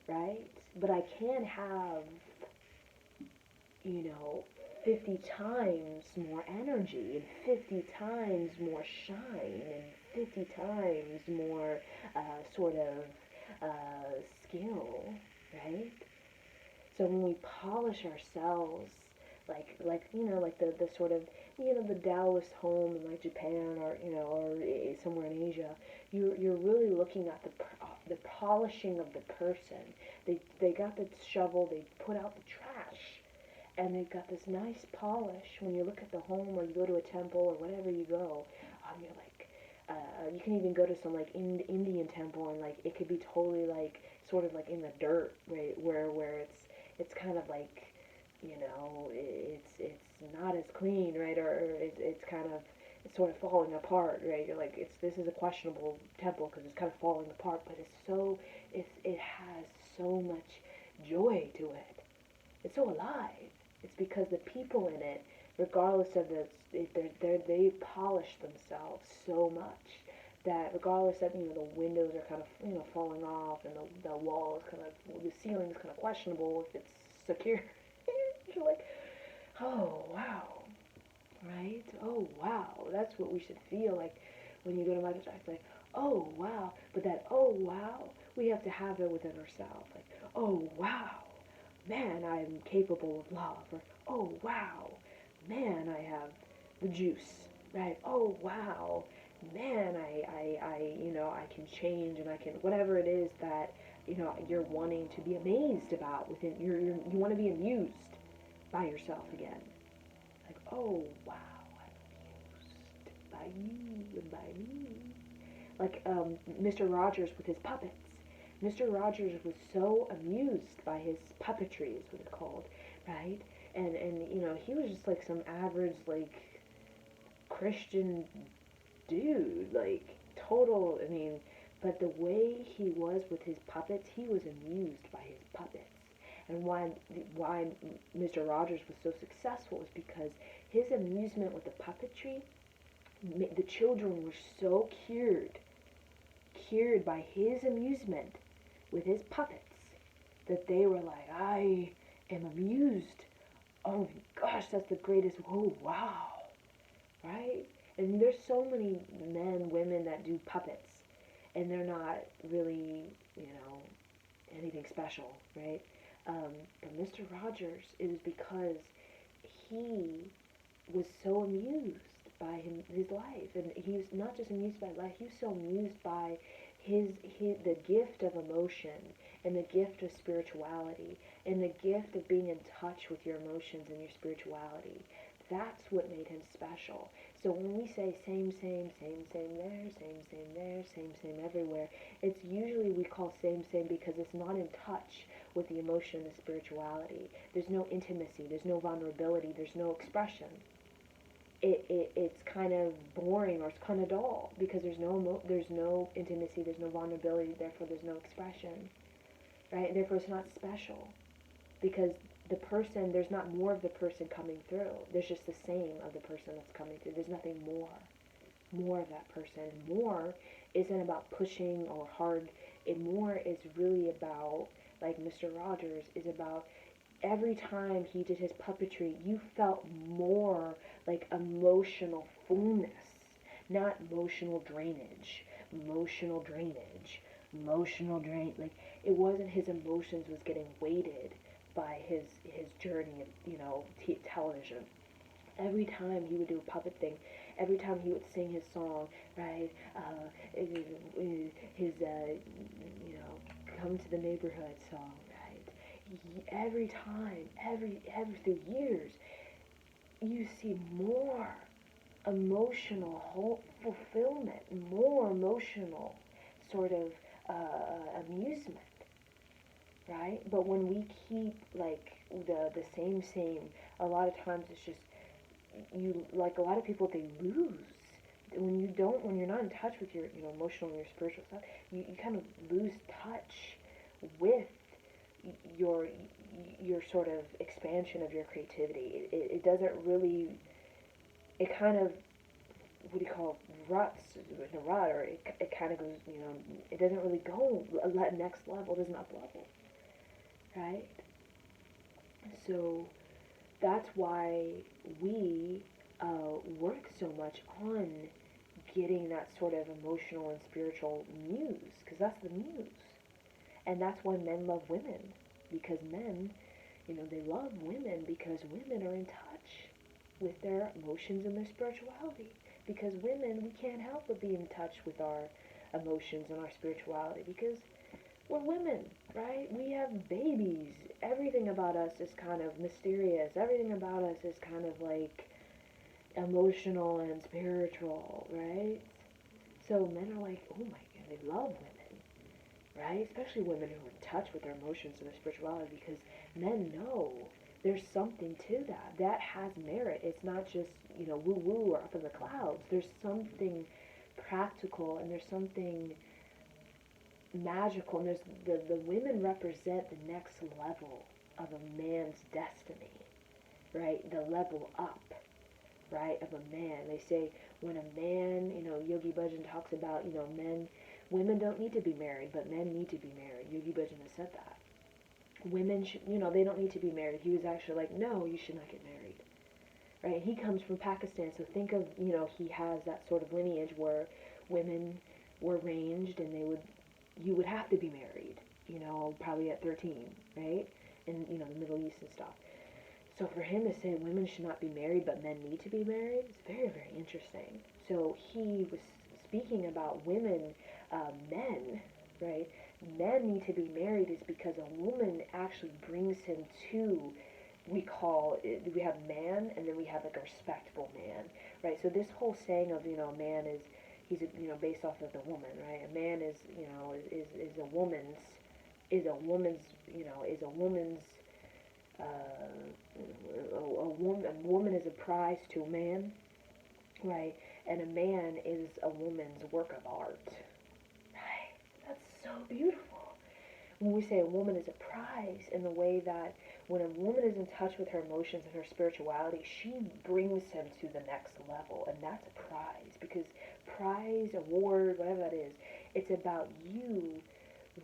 right? But I can have, 50 times more energy, and 50 times more shine, and 50 times more sort of skill, right? So when we polish ourselves, like the sort of, the Taoist home in like Japan, or somewhere in Asia, you're really looking at the polishing of the person. They got the shovel, they put out the trash, and they've got this nice polish. When you look at the home, or you go to a temple, or whatever you go, you're like, you can even go to some like Indian temple, and like it could be totally like sort of like in the dirt, right, where it's kind of like, it's not as clean, right, or it's kind of, it's sort of falling apart, right? You're like, this is a questionable temple because it's kind of falling apart, but it has so much joy to it. It's so alive. It's because the people in it, regardless of they polish themselves so much that regardless that, the windows are kind of, falling off, and the wall is kind of, the ceiling is kind of questionable if it's secure. You're like, oh wow, right? Oh wow, that's what we should feel like when you go to Madhouse. Like, oh wow, but that oh wow, we have to have it within ourselves. Like, oh wow, man, I'm capable of love, or oh wow, man, I have the juice, right? Oh wow, man, I can change, and I can, whatever it is that, you're wanting to be amazed about within, you want to be amused by yourself again. Like, oh wow, I'm amused by you and by me. Like Mr. Rogers with his puppets. Mr. Rogers was so amused by his puppetry, is what it's called, right? And he was just like some average, like, Christian dude, like, total, I mean, but the way he was with his puppets, he was amused by his puppets. And why Mr. Rogers was so successful is because his amusement with the puppetry The children were so cured by his amusement with his puppets, that they were like, I am amused. Oh my gosh, that's the greatest. Oh, wow. Right? And there's so many men, women that do puppets, and they're not really, anything special, right? But Mr. Rogers, it was because he was so amused by his life, and he was not just amused by life. He was so amused by the gift of emotion, and the gift of spirituality, and the gift of being in touch with your emotions and your spirituality. That's what made him special. So when we say same, same, same, same there, same there, same everywhere, it's usually we call same, same because it's not in touch with the emotion and the spirituality. There's no intimacy, there's no vulnerability, there's no expression. It's kind of boring, or it's kind of dull, because there's no intimacy, there's no vulnerability, therefore there's no expression, right? Therefore it's not special, because there's not more of the person coming through. There's just the same of the person that's coming through. There's nothing more of that person. More isn't about pushing or hard. More is really about, like Mr. Rogers, is about every time he did his puppetry, you felt more like emotional fullness, not emotional drainage, emotional drain. Like, it wasn't his emotions was getting weighted by his journey of, television. Every time he would do a puppet thing, every time he would sing his song, right? His come to the neighborhood song, right? Every time, every through years, you see more emotional fulfillment, more emotional sort of amusement, right? But when we keep like the same, a lot of times it's just like a lot of people, they lose when you're not in touch with your emotional and your spiritual stuff. You kind of lose touch with your sort of expansion of your creativity. It doesn't really, it kind of, what do you call it, ruts in a rut, or it kind of goes, it doesn't really go next level, it doesn't up level, right? So that's why we work so much on getting that sort of emotional and spiritual muse, because that's the muse. And that's why men love women, because men, they love women because women are in touch with their emotions and their spirituality. Because women, we can't help but be in touch with our emotions and our spirituality, because we're women, right? We have babies. Everything about us is kind of mysterious. Everything about us is kind of like emotional and spiritual, right? So men are like, oh my God, they love women, right? Especially women who are in touch with their emotions and their spirituality, because men know there's something to that. That has merit. It's not just, woo-woo or up in the clouds. There's something practical, and there's something magical, and the women represent the next level of a man's destiny, right? The level up, right, of a man. They say when a man, Yogi Bhajan talks about, women don't need to be married, but men need to be married. Yogi Bhajan has said that. Women should, they don't need to be married. He was actually like, no, you should not get married, right? He comes from Pakistan, so think of, he has that sort of lineage where women were ranged, and you would have to be married, probably at 13, right? In, the Middle East and stuff. So for him to say women should not be married, but men need to be married, it's very, very interesting. So he was speaking about women, men, right? Men need to be married is because a woman actually brings him to, we call it, we have man, and then we have like a respectable man, right? So this whole saying of, a man is, he's, based off of the woman, right? A man is, is a woman's, is a woman's, a woman is a prize to a man, right? And a man is a woman's work of art, right? That's so beautiful. When we say a woman is a prize, in the way that when a woman is in touch with her emotions and her spirituality, she brings him to the next level, and that's a prize. Because prize, award, whatever that is, it's about you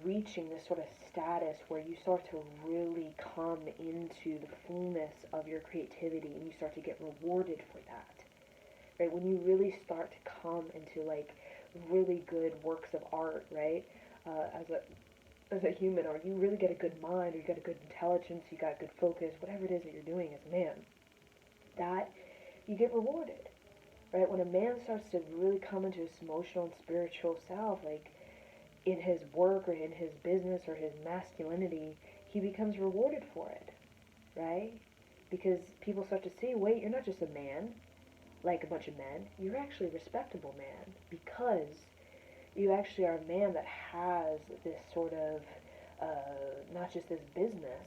reaching this sort of status where you start to really come into the fullness of your creativity, and you start to get rewarded for that, right? When you really start to come into like really good works of art, right? As a human, or you really get a good mind, or you got a good intelligence, you got good focus, whatever it is that you're doing as a man, that you get rewarded, right? When a man starts to really come into his emotional and spiritual self, like in his work or in his business or his masculinity, he becomes rewarded for it, right? Because people start to see, wait, you're not just a man like a bunch of men, you're actually a respectable man, because you actually are a man that has this sort of, not just this business,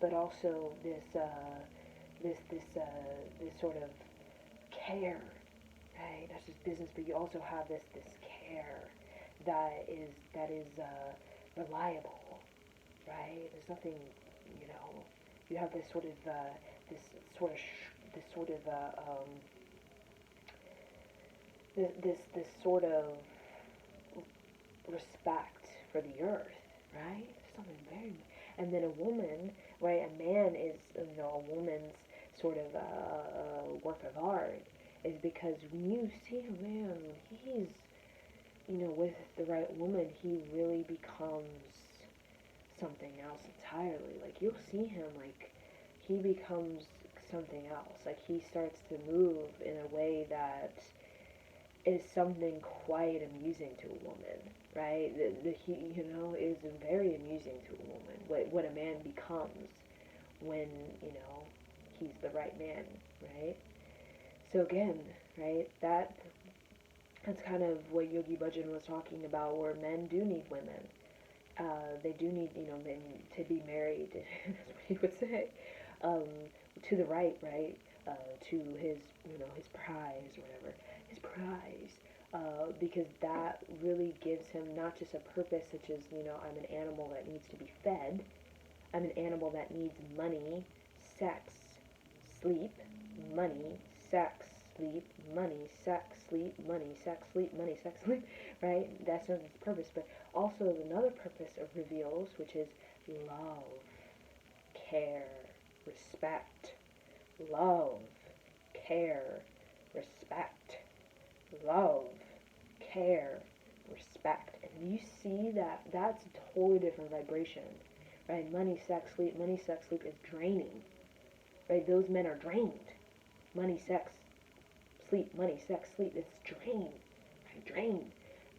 but also this sort of care, right? Not just business, but you also have this care that is reliable, right? There's nothing, you know. You have this sort of this sort of this sort of this sort of respect for the earth, right? Something very, and then a woman, right? A man is, a woman's sort of work of art is because when you see a man, he's, with the right woman, he really becomes something else entirely. Like you'll see him, like he becomes something else. Like he starts to move in a way that is something quite amusing to a woman, right? He, is very amusing to a woman. What a man becomes when, he's the right man, right? So again, right, that's kind of what Yogi Bhajan was talking about, where men do need women. They do need, men to be married. That's what he would say. Um, to the right? To his, his prize or whatever, his prize. Because that really gives him not just a purpose, such as, I'm an animal that needs to be fed. I'm an animal that needs money, sex, sleep, money, sex, sleep, money, sex, sleep, money, sex, sleep, money, sex, sleep, right? That's not its purpose, but also another purpose it reveals, which is love, care, respect, love, care, respect, love, care, respect. And you see that that's a totally different vibration, right? Money, sex, sleep is draining, right? Those men are drained. Money, sex, sleep is drained, right? Drained.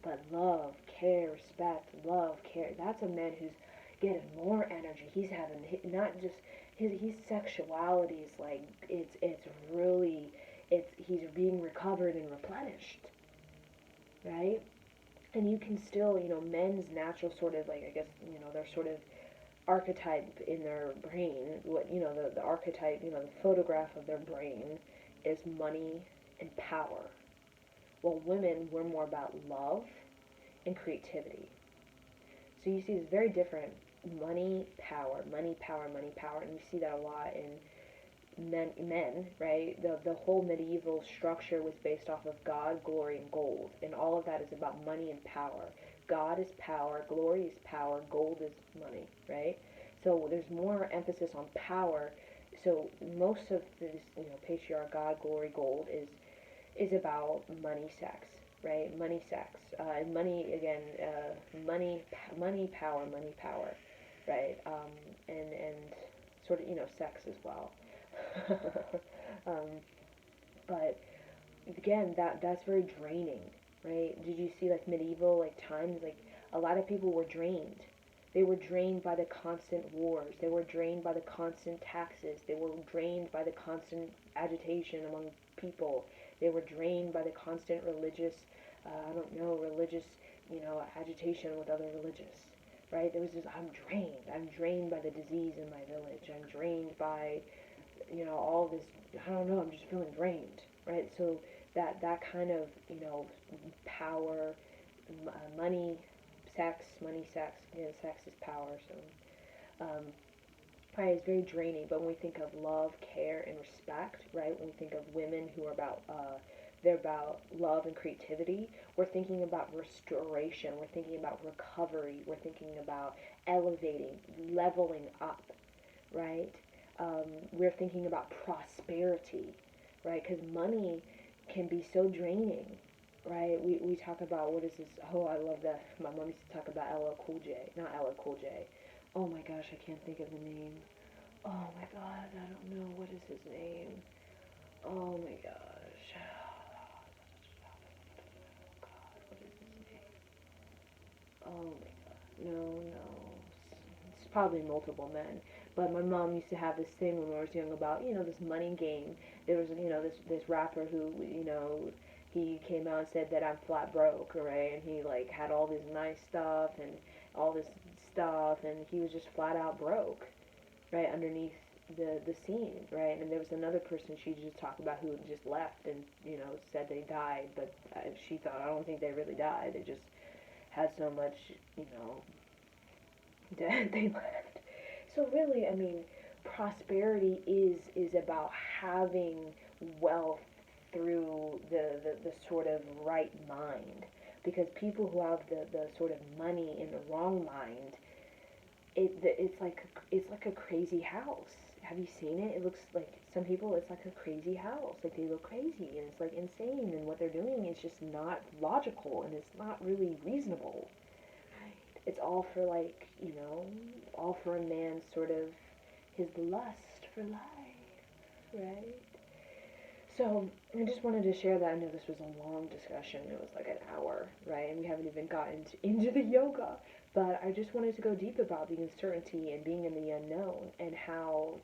But love, care, respect, love, care, that's a man who's getting more energy. He's having not just his sexuality is like it's really he's being recovered and replenished, right? And you can still, men's natural sort of like, I guess, their sort of archetype in their brain, what, the archetype, the photograph of their brain is money and power. Well, women, we're more about love and creativity. So you see it's very different. Money, power, money, power, money, power. And you see that a lot in men, right? The whole medieval structure was based off of God, glory, and gold. And all of that is about money and power. God is power, glory is power, gold is money, right? So there's more emphasis on power. So most of this, patriarch, God, glory, gold is about money, sex, right? Money, sex, and money again, money, power, right? And sort of sex as well. um, but again, that's very draining, right? Did you see like medieval like times, like a lot of people were drained. They were drained by the constant wars. They were drained by the constant taxes. They were drained by the constant agitation among people. They were drained by the constant religious, religious, agitation with other religious, right? There was this, I'm drained. I'm drained by the disease in my village. I'm drained by, all this, I don't know, I'm just feeling drained, right? So that kind of, power, money, sex, money, sex, sex is power, so, right, is very draining. But when we think of love, care, and respect, right, when we think of women who are about, they're about love and creativity, we're thinking about restoration, we're thinking about recovery, we're thinking about elevating, leveling up, right? We're thinking about prosperity, right? Because money can be so draining, right? We talk about, what is this? Oh, I love that. My mom used to talk about LL Cool J, not LL Cool J. Oh my gosh, I can't think of the name. Oh my god, I don't know. What is his name? Oh my gosh. God, what is his name? Oh my god. No, no. It's probably multiple men. But my mom used to have this thing when I was young about, this money game. There was, this rapper who, he came out and said that I'm flat broke, right? And he like had all this nice stuff and all this stuff, and he was just flat out broke, right, underneath the scene, right? And there was another person she just talked about who just left and said they died, but she thought, I don't think they really died. They just had so much, dead they left. So really, I mean, prosperity is about having wealth through the sort of right mind. Because people who have the sort of money in the wrong mind, it's like a crazy house. Have you seen it? It looks like, some people, it's like a crazy house. Like, they look crazy and it's like insane, and what they're doing is just not logical and it's not really reasonable. It's all for, like, all for a man's sort of his lust for life, right? So I just wanted to share that. I know this was a long discussion. It was like an hour, right? And we haven't even gotten into the yoga. But I just wanted to go deep about the uncertainty and being in the unknown, and how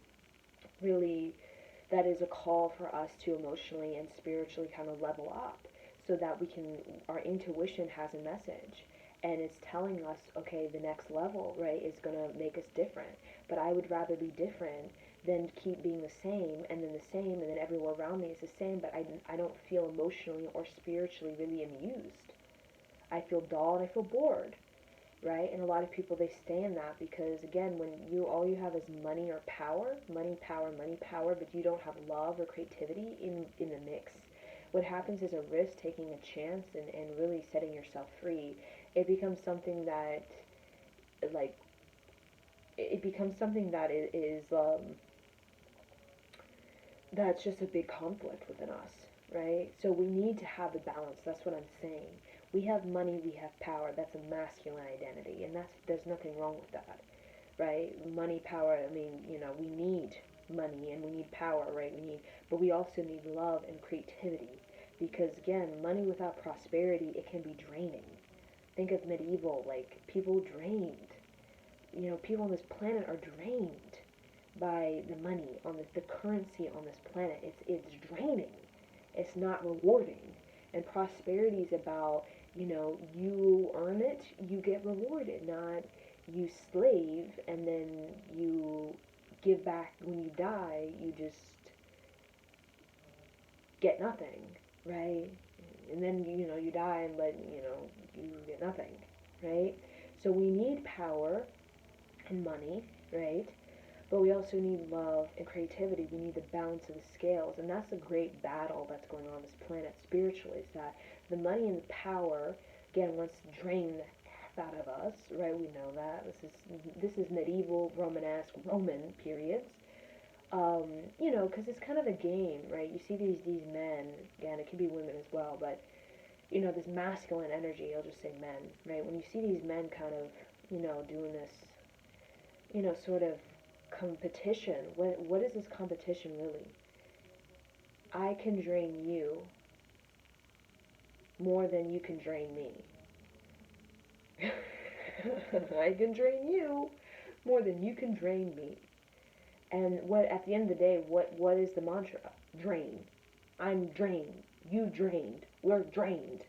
really that is a call for us to emotionally and spiritually kind of level up, so that we can, our intuition has a message and it's telling us, okay, the next level, right, is going to make us different. But I would rather be different than keep being the same, and then the same, and then everywhere around me is the same, but I don't feel emotionally or spiritually really amused. I feel dull and I feel bored, right? And a lot of people, they stay in that because, again, when all you have is money or power, money, power, money, power, but you don't have love or creativity in the mix, what happens is a risk taking a chance and really setting yourself free. It becomes something that, like, it becomes something that that's just a big conflict within us, right? So we need to have the balance. That's what I'm saying. We have money, we have power. That's a masculine identity, and there's nothing wrong with that, right? Money, power. I mean, we need money and we need power, right? But we also need love and creativity, because again, money without prosperity, it can be draining. Think of medieval, like, people drained. People on this planet are drained by the money on the currency on this planet. It's draining. It's not rewarding. And prosperity is about, you earn it, you get rewarded, not you slave and then you give back when you die, you just get nothing, right? And then you die, but you get nothing, right? So we need power and money, right? But we also need love and creativity. We need the balance of the scales. And that's a great battle that's going on this planet spiritually, is that the money and the power, again, wants to drain the F out of us, right? We know that. This is medieval, Romanesque, Roman periods. Because it's kind of a game, right? You see these men, again, it could be women as well, but, this masculine energy, I'll just say men, right? When you see these men kind of, doing this, sort of competition. What is this competition really? I can drain you more than you can drain me. I can drain you more than you can drain me. And what, at the end of the day, what is the mantra? Drain. I'm drained. You drained. We're drained.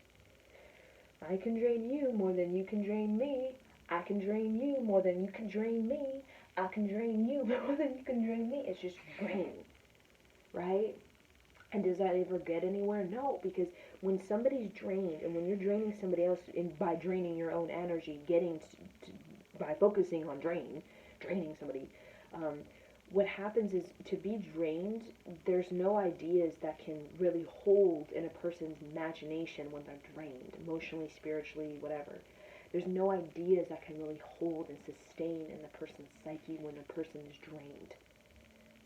I can drain you more than you can drain me. I can drain you more than you can drain me. I can drain you more than you can drain me. It's just drain, right? And does that ever get anywhere? No, because when somebody's drained, and when you're draining somebody else by draining your own energy, by focusing on draining somebody, Um, what happens is, to be drained, there's no ideas that can really hold in a person's imagination when they're drained, emotionally, spiritually, whatever. There's no ideas that can really hold and sustain in the person's psyche when a person is drained.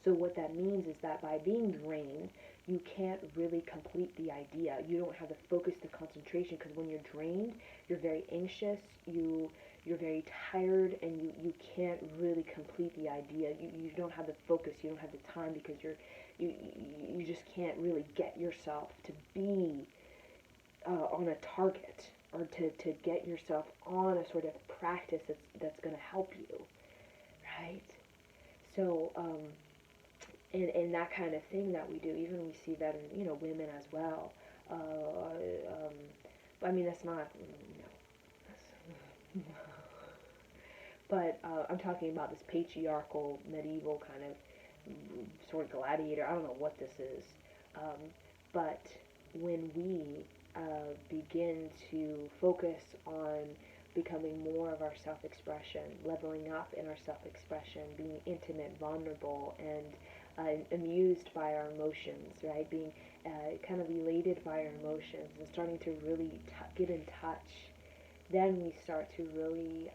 So what that means is that by being drained, you can't really complete the idea. You don't have the focus, the concentration, because when you're drained, you're very anxious, you're very tired, and you can't really complete the idea. You don't have the focus, you don't have the time, because you just can't really get yourself to be on a target, or to get yourself on a sort of practice that's going to help you, right? So, and that kind of thing that we do, even we see that in, women as well. I mean, that's not, that's, but I'm talking about this patriarchal, medieval kind of sort of gladiator. I don't know what this is. But when we begin to focus on becoming more of our self-expression, leveling up in our self-expression, being intimate, vulnerable, and amused by our emotions, right? Being kind of elated by our emotions and starting to really get in touch, then we start to really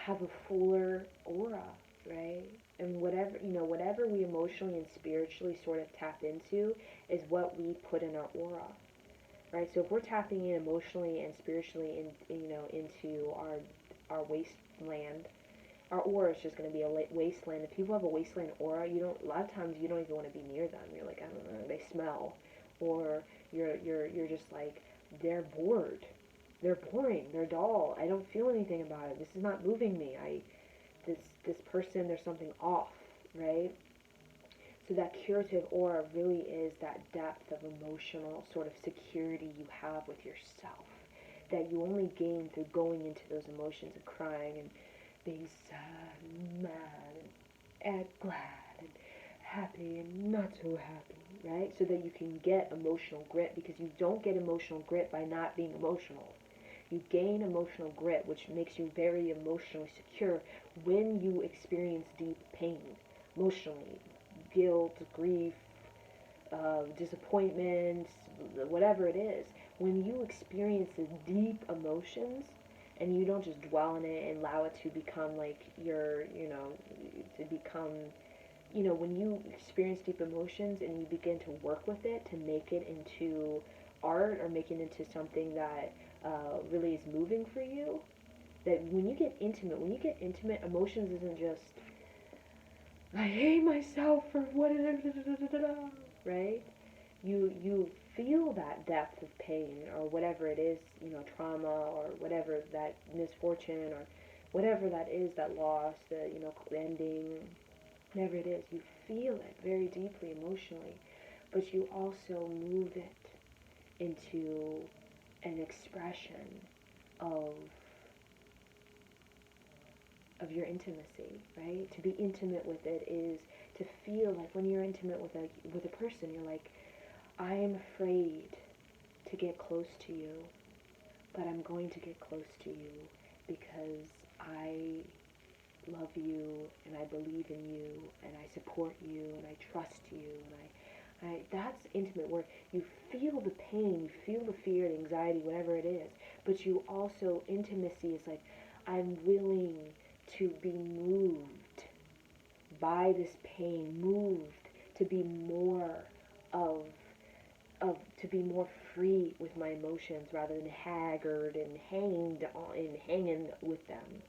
have a fuller aura, right? And whatever we emotionally and spiritually sort of tap into is what we put in our aura, right? So if we're tapping in emotionally and spiritually into our wasteland, our aura is just going to be a wasteland. If people have a wasteland aura, a lot of times you don't even want to be near them. You're like, I don't know, they smell, or you're just like, they're bored, they're boring, they're dull. I don't feel anything about it. This is not moving me. This person, there's something off, right? So that curative aura really is that depth of emotional sort of security you have with yourself, that you only gain through going into those emotions and crying and being sad and mad and glad and happy and not so happy, right? So that you can get emotional grit, because you don't get emotional grit by not being emotional. You gain emotional grit, which makes you very emotionally secure when you experience deep pain, emotionally, guilt, grief, disappointment, whatever it is. When you experience the deep emotions, and you don't just dwell on it and allow it to become like to become, when you experience deep emotions and you begin to work with it to make it into art, or make it into something that really is moving for you, that when you get intimate, emotions isn't just, I hate myself for what it is, right? You feel that depth of pain, or whatever it is, trauma, or whatever that misfortune, or whatever that is, that loss, the ending, whatever it is, you feel it very deeply emotionally, but you also move it into an expression of your intimacy, right? To be intimate with it is to feel like, when you're intimate with a person, you're like, I am afraid to get close to you, but I'm going to get close to you because I love you, and I believe in you, and I support you, and I trust you, and that's intimate, where you feel the pain, you feel the fear, the anxiety, whatever it is, but you also, intimacy is like, I'm willing to be moved by this pain, moved to be more of to be more free with my emotions, rather than haggard and hanging with them.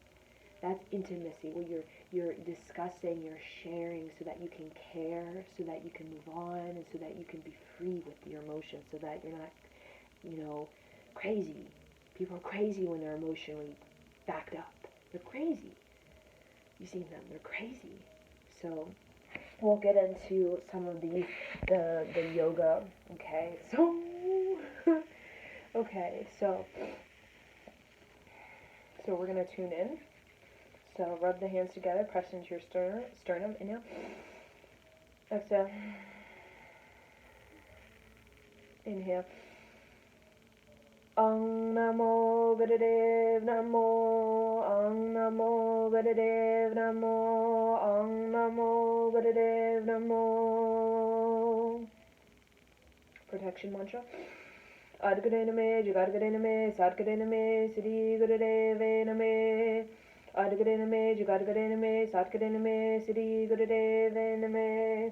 That's intimacy, where you're discussing, you're sharing, so that you can care, so that you can move on, and so that you can be free with your emotions, so that you're not, crazy. People are crazy when they're emotionally backed up. They're crazy. You see them, they're crazy. So we'll get into some of the yoga. Okay, so okay, so we're gonna tune in. So rub the hands together, press into your sternum. Inhale, exhale, inhale, Om Namo Gurudev Namo. Om Namo Gurudev Namo. Om Namo Gurudev Namo. Protection mantra. Adgare name, Jugadgare name, Sadgare name, Siddhi Gurudeve name. Adgare name, Jugadgare name, Sadgare name, Siddhi Gurudeve name.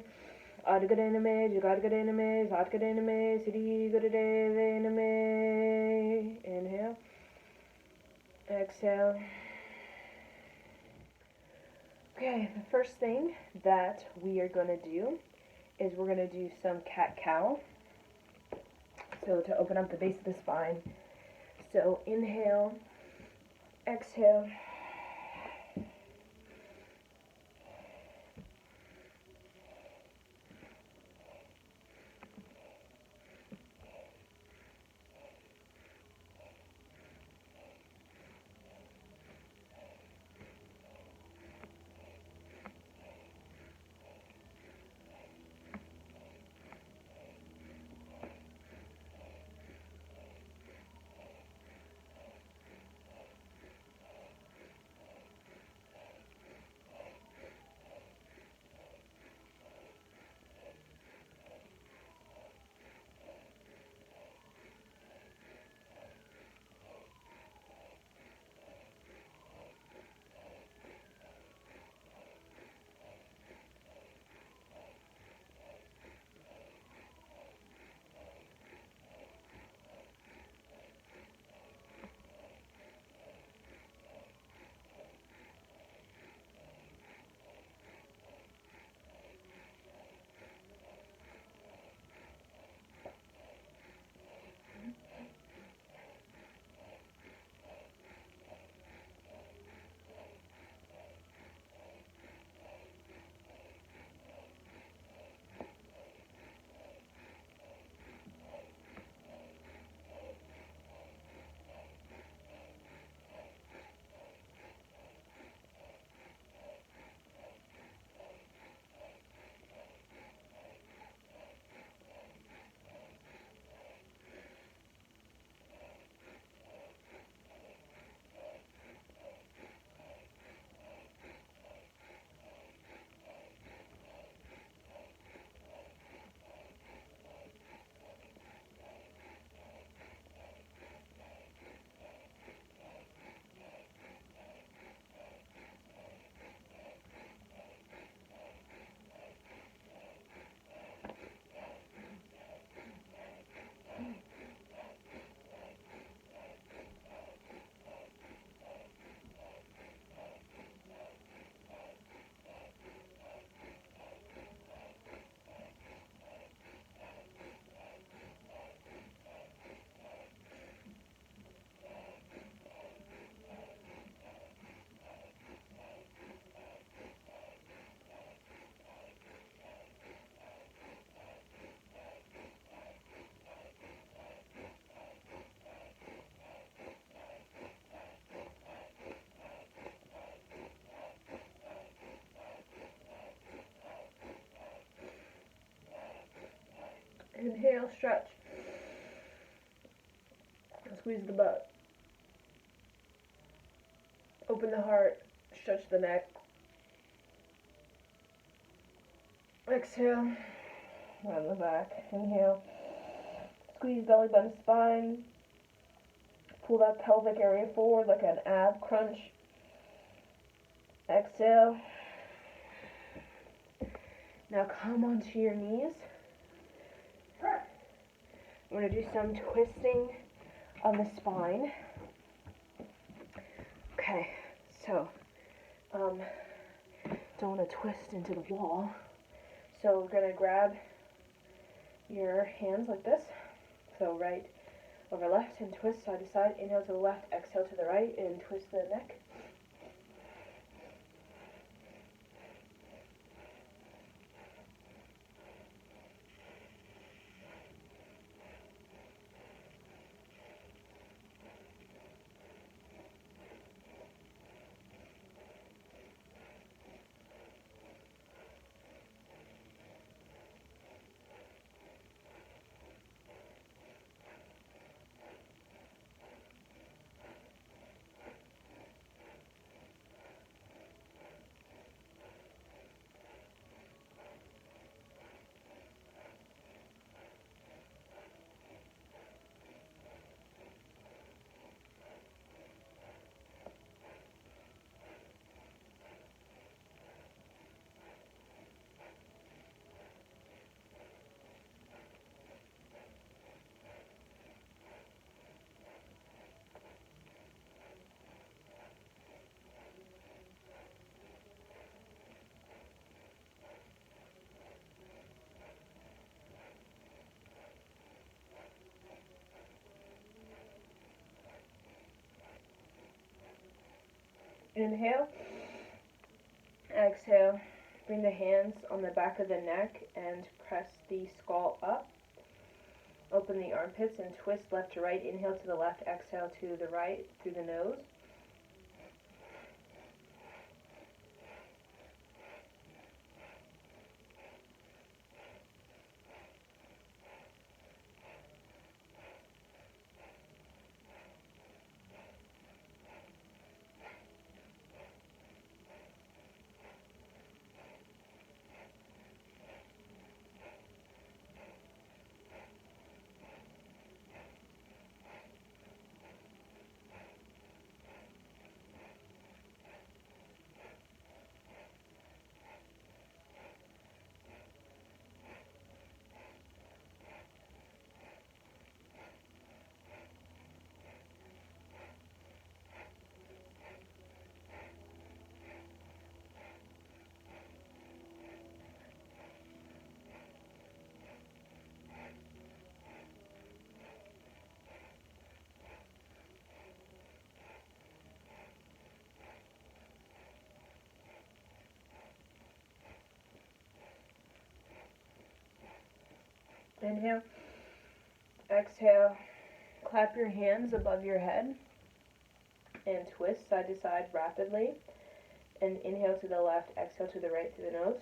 Adgare name, Jugadgare name, Sadgare name, Siddhi Gurudeve name. Inhale. Exhale. Okay, the first thing that we are going to do is we're going to do some cat-cow. So to open up the base of the spine. So inhale, exhale. Inhale, stretch. Squeeze the butt. Open the heart. Stretch the neck. Exhale. Round the back. Inhale. Squeeze belly button, spine. Pull that pelvic area forward like an ab crunch. Exhale. Now come onto your knees. I'm going to do some twisting on the spine. Okay, so don't want to twist into the wall. So we're going to grab your hands like this. So right over left and twist side to side. Inhale to the left, exhale to the right, and twist the neck. Inhale, exhale. Bring the hands on the back of the neck and press the skull up. Open the armpits and twist left to right. Inhale to the left, exhale to the right through the nose. Inhale, exhale. Clap your hands above your head and twist side to side rapidly. And inhale to the left, exhale to the right through the nose.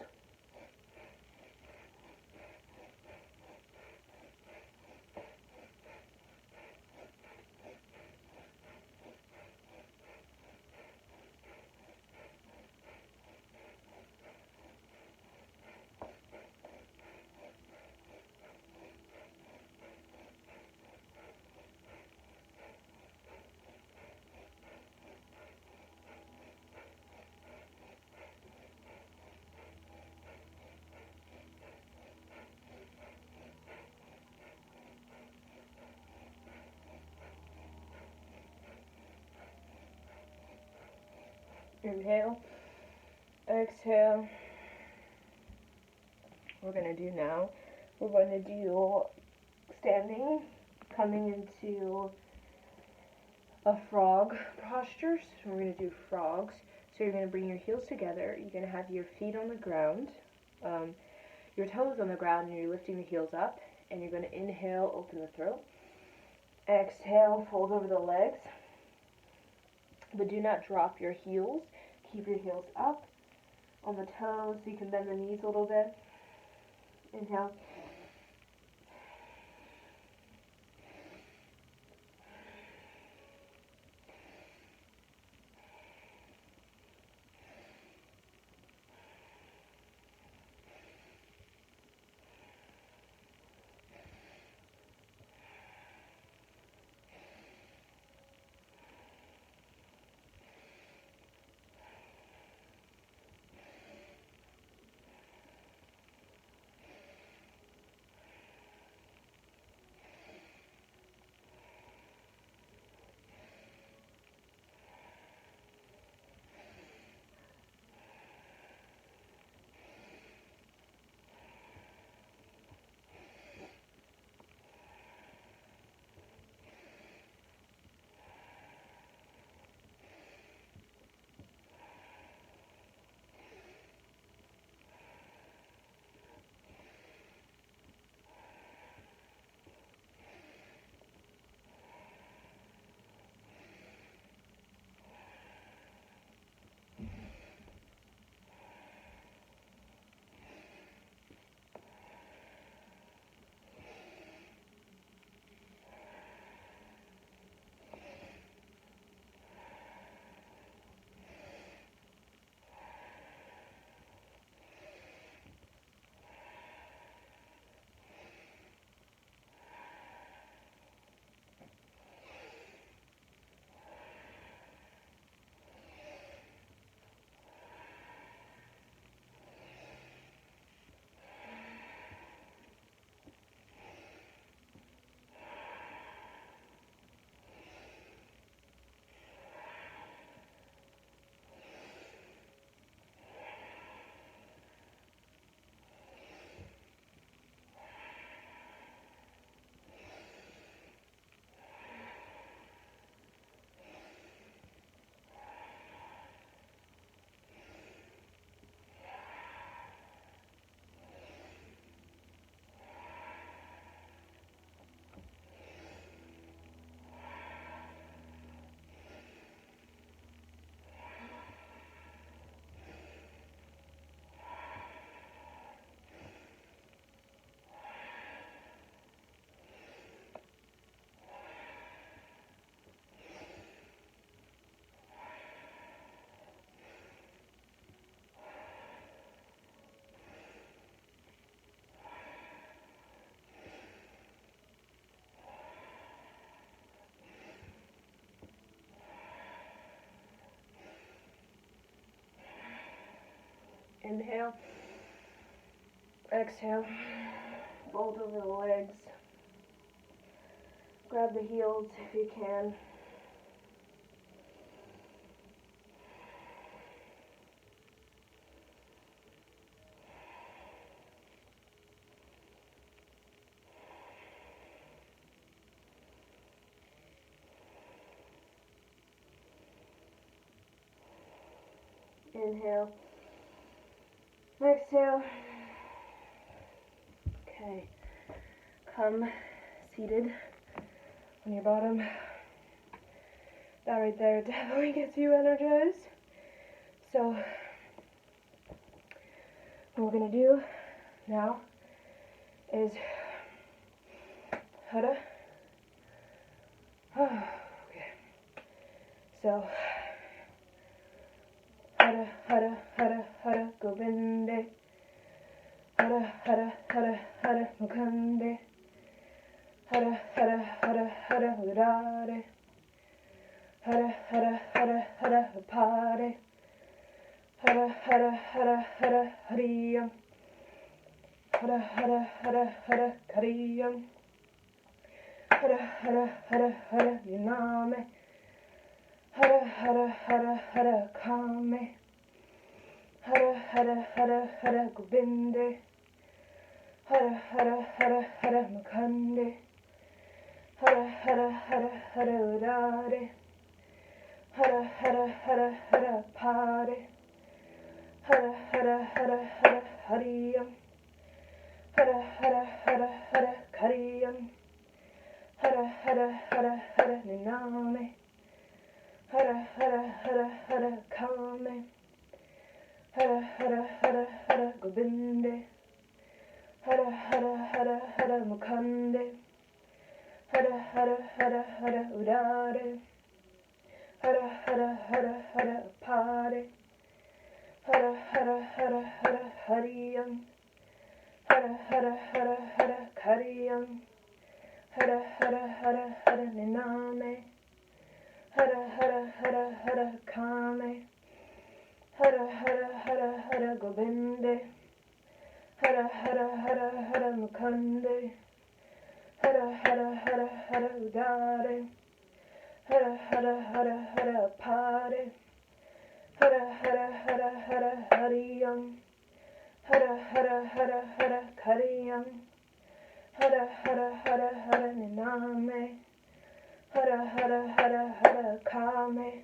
Inhale, exhale. We're going to do now, we're going to do standing, coming into a frog posture. So we're going to do frogs. So you're going to bring your heels together. You're going to have your feet on the ground, your toes on the ground, and you're lifting the heels up. And you're going to inhale, open the throat. Exhale, fold over the legs. But do not drop your heels. Keep your heels up on the toes so you can bend the knees a little bit. Inhale. Inhale. Exhale. Fold over the legs. Grab the heels if you can. Inhale. Exhale. Okay. Come seated on your bottom. That right there definitely gets you energized. So, what we're going to do now is Hada. Okay. So, Hara, Hara, Hara, Hara, Govinde. Hara, Hara, Hara, Hara, Mukande. Hara, Hara, Hara, Hara, Urare. Hara, Hara, Hara, Hara, Pare. Hara, Hara, Hara, Hara, Hariyam. Hara, Hara, Hara, Hara, Kariyam. Hara, Hara, Hara, Hara, Yuname. Hara, Hara, Hara, Hara, Kame. Hara, Hara, Hara, Hara, Govinde. Hara, Hara, Hara, Hara, Mukande. Hara, Hara, Hara, Hara, Urare. Hara, Hara, Hara, Hara, Pare. Hara, Hara, Hara, Hara, Hariyam. Hara, Hara, Hara, Hara, Kariyam. Hara, Hara, Hara, Hara, Niname. Hara, Hara, Hara, Hara, Kame. Hara, Hara, Hara, Hara, Govinde. Hara, Hara, Hara, Hara, Mukande. Hara, Hara, Hara, Hara, Urare. Hara, Hara, Hara, Hara, Pare. Hara, Hara, Hara, Hara, Hariyam. Hara, Hara, Hara, Hara, Kariyam. Hara, Hara, Hara, Hara, Niname. Hara, Hara, Hara, Hara, Kame. Hara, Hara, Hara, Hara, Govinde. Hara, Hara, Hara, Hara, Mukande. Hara, Hara, Hara, Hara, Udare. Hara, Hara, Hara, Hara, Pare. Hara, Hara, Hara, Hara, Hariyam. Hara, Hara, Hara, Hara, Kariyam. Hara, Hara, Hara, Hara, Niname. Hara, Hara, Hara, Hara, Kame.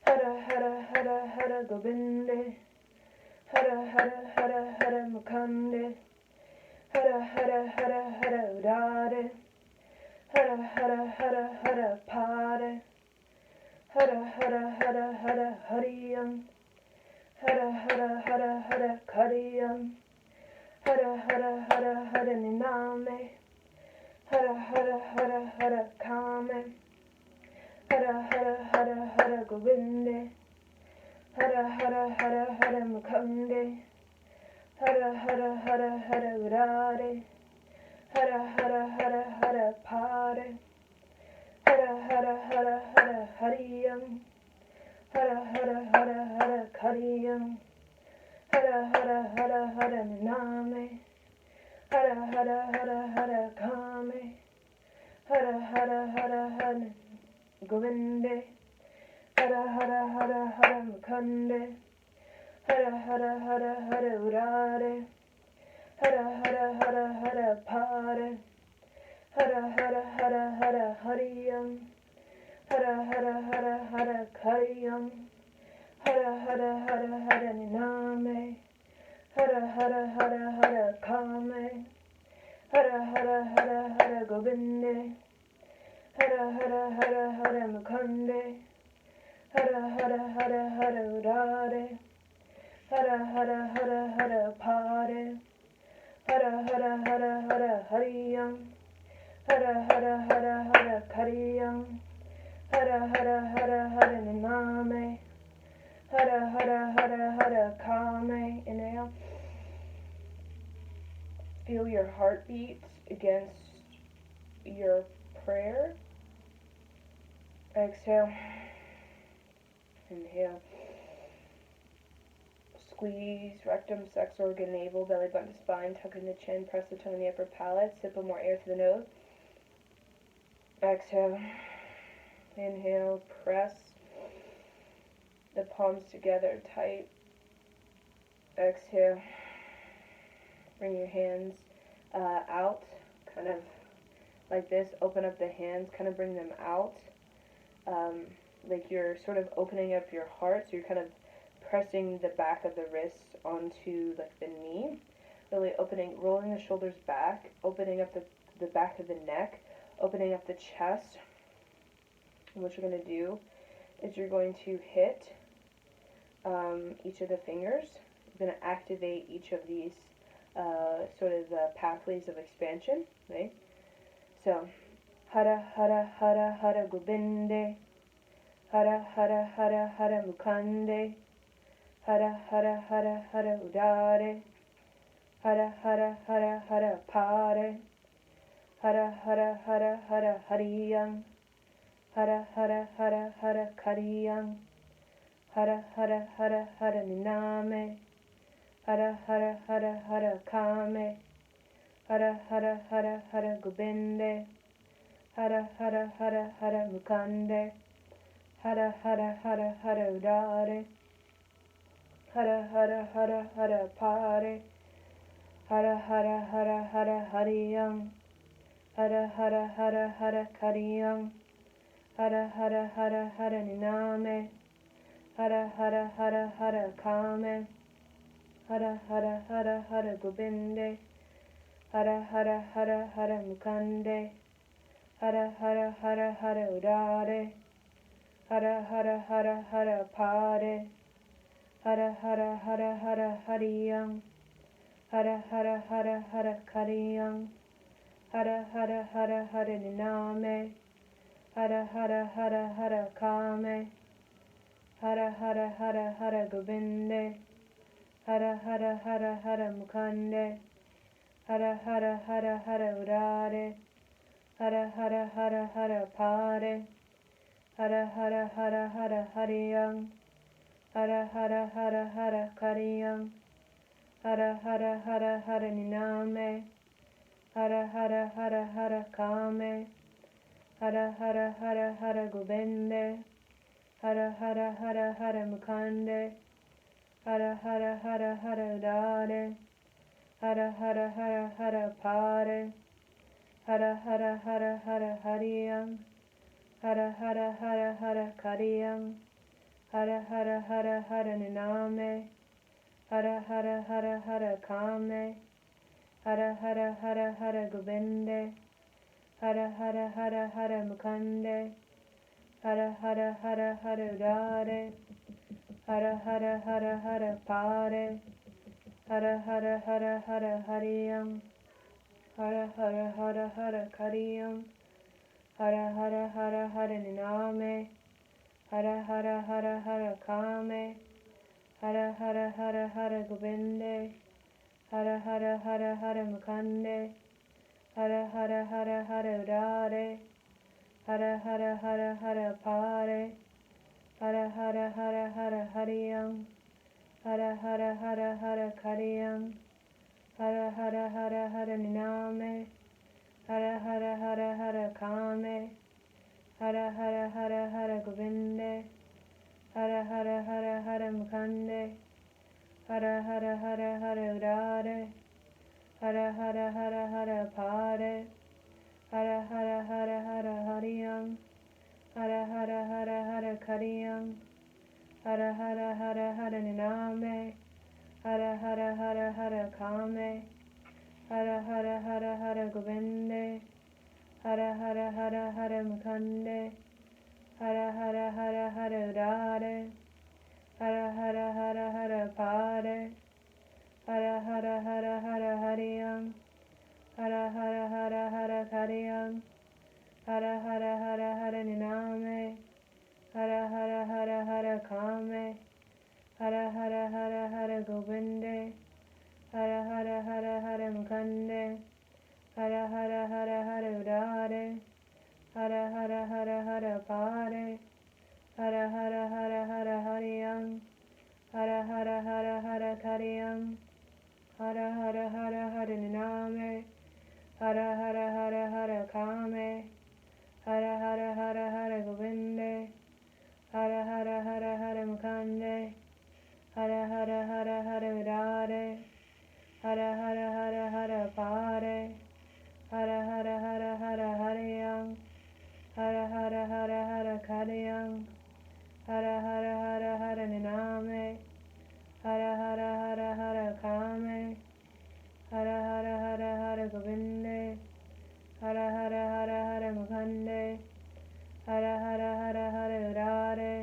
Hara, Hara, Hara, Hara, Govinde. Hara, Hara, Hara, Hara, Mukande. Hara, Hara, Hara, Hara, Udare. Hara, Hara, Hara, Hara, Pare. Hara, Hara, Hara, Hara, Hariyam. Hara, Hara, Hara, Hara, Kariyam. Hara, Hara, Hara, Hara, Niname. Hara, Hara, Hara, Hara, Kame. Hara, Hara, Hara, Hara, Govinde. Hara, Hara, Hara, Hara, Mukande. Hara, Hara, Hara, Hara, Urare. Hara, Hara, Hara, Hara, Pare. Hara, Hara, Hara, Hara, Hariyam. Hara, Hara, Hara, Hara, Kariyam. Hara, Hara, Hara, Hara, Niname. Hara, Hara, Hara, Hara, Kame. Hara, Hara, Hara, Hara, Govinde. Hara, Hara, Hara, Hara, Mukande. Hara, Hara, Hara, Hara, Urare. Hara, Hara, Hara, Hara, Pare. Hara, Hara, Hara, Hara, Hariyam. Hara, Hara, Hara, Hara, Kariyam. Hara, Hara, Hara, Hara, Niname. Hara, Hara, Hara, Hara, Kame. Hara, Hara, Hara, Hara, Govinde. Hara, Hara, Hara, Hara, Mukande. Hara, Hara, Hara, Hara, Urare. Hara, Hara, Hara, Hara, Pare. Hara, Hara, Hara, Hara, Hariyam. Hara, Hara, Hara, Hara, Kariyam. Hara, Hara, Hara, Hara, Niname. Hara, Hara, Hara, Hara, Kame. Inhale. Feel your heartbeats against your prayer. Exhale. Inhale. Squeeze rectum, sex organ, navel, belly button to spine. Tuck in the chin. Press the tongue in the upper palate. Sip of more air through the nose. Exhale. Inhale. Press the palms together tight. Exhale. Bring your hands out, kind of like this. Open up the hands, kind of bring them out. Like you're sort of opening up your heart, so you're kind of pressing the back of the wrists onto like the knee. Really opening, rolling the shoulders back, opening up the back of the neck, opening up the chest. And what you're going to do is you're going to hit each of the fingers. You're going to activate each of these sort of pathways of expansion, right? So, hara hara hara hara gobinde, hara hara hara hara mukande, hara hara hara hara udare, hara hara hara hara pare, hara hara hara hara hariyam, hara hara hara hara kariyam, hara hara hara hara niname, hara hara hara hara kame, hara hara hara hara gobinde, hara hara hara hara mukande, hara hara hara hara udare, hara hara hara hara pare, hara hara hara hara hariyam, hara hara hara hara kariyam, hara hara hara hara niname, hara hara hara hara kame, hara hara hara hara gobinde, hara hara hara hara mukande, hara hara hara hara udare, hara hara hara hara pare, hara hara hara hara hariyam, hara hara hara hara kariyam, hara hara hara hara niname, hara hara hara hara kame, hara hara hara hara gobinde, hara hara hara hara mukande, hara hara hara hara udare, hara hara hara hara pare, hara hara hara hara hariyam, hara hara hara hara kariyam, hara hara hara hara niname, hara hara hara hara kame, hara hara hara hara gobinde, hara hara hara hara mukande, hara hara hara hara udare, hara hara hara hara pare, hara hara hara hara hariyam, hara hara hara hara kariyam, hara hara hara hara niname, hara hara hara hara kame, hara hara hara hara gobinde, hara hara hara hara mukande, hara hara hara hara udare, hara hara hara hara pare, hara hara hara hara hariyam, hara hara hara hara kariyam, hara hara hara hara niname, hara hara hara hara kame, hara hara hara hara gobinde, hara hara hara hara mukande, hara hara hara hara udare, hara hara hara hara pare, hara hara hara hara hariyam, hara hara hara hara kariyam, hara hara hara hara niname, hara hara hara hara kame, hara hara hara hara gobinde, hara hara hara hara mukande, hara hara hara hara udare, hara hara hara hara pare, hara hara hara hara hariyam, hara hara hara hara kariyam, hara hara hara hara niname, hara hara hara hara kame, hara hara hara hara gobinde, hara hara hara hara mukande, hara hara hara hara udare, hara hara hara hara pare, hara hara hara hara hariyam, hara hara hara hara kariyam, hara hara hara hara niname, hara hara hara hara kame, hara hara hara hara gobinde, hara hara hara hara mukande, hara hara hara hara udare, hara hara hara hara pare, hara hara hara hara hariyam, Hara hara hara hara kariyam. Hara hara hara hara niname. Hara hara hara hara kame. Hara hara hara hara govinde. Hara hara hara hara mukande. Hara hara hara hara vidare. Hara hara hara hara pare. Hara hara hara hara hariyam. Hara hara hara hara kariyam. Hara hara hara hara niname. Hara hara hara hara kame. Hara hara hara hara govinde. Hara hara hara hara mukande. Hara hara hara hara vidare.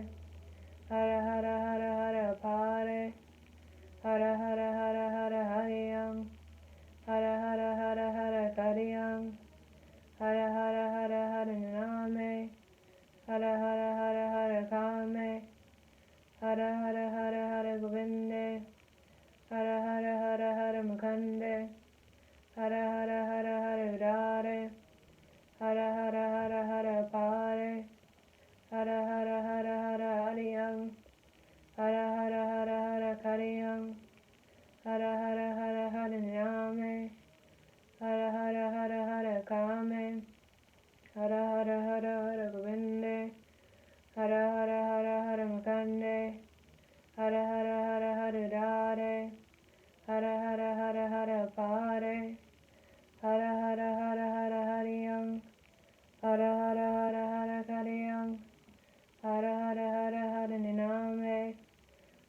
Hara hara hara hara pare. Hara hara hara hara hariyam. Hara hara hara hara kariyam. Hara hara hara hara niname. Hara hara hara hara kame. Hara hara hara hara govinde. Hara hara hara hara mukande. Hara hara hara hara vidare. Hara hara hara hara pare. Hara hara hara hara hariyam. Hara hara hara hara kariyam. Hara hara hara hara niname. Hara hara hara hara kame. Hara hara hara hara govinde. Hara hara hara hara mukande. Hara hara hara hara vidare. Hara hara hara hara pare. Hara hara hara hara hariyam. Hara hara hara hara kariyam. Hara hara hara hara niname.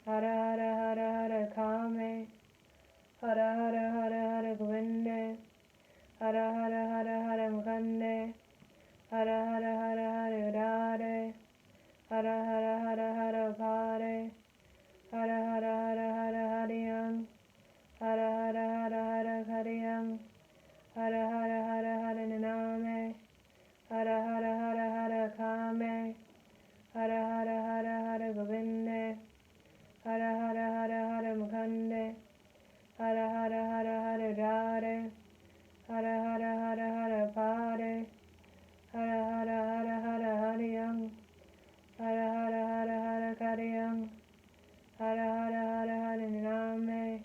Hara hara hara hara kame. Hara hara hara hara govinde. Hara hara hara hara mukande. Hara hara hara hara vidare. Hara hara hara hara pare. Hara hara hara hara hariyam. Hara hara hara hara kariyam. Hara hara hara hara niname. Hara hara hara hara kame. Hara hara hara hara govinde. Hara hara hara hara mukande. Hara hara hara hara vidare. Hara hara hara hara pare. Hara hara hara hara hariyam. Hara hara hara hara kariyam. Hara hara hara hara niname.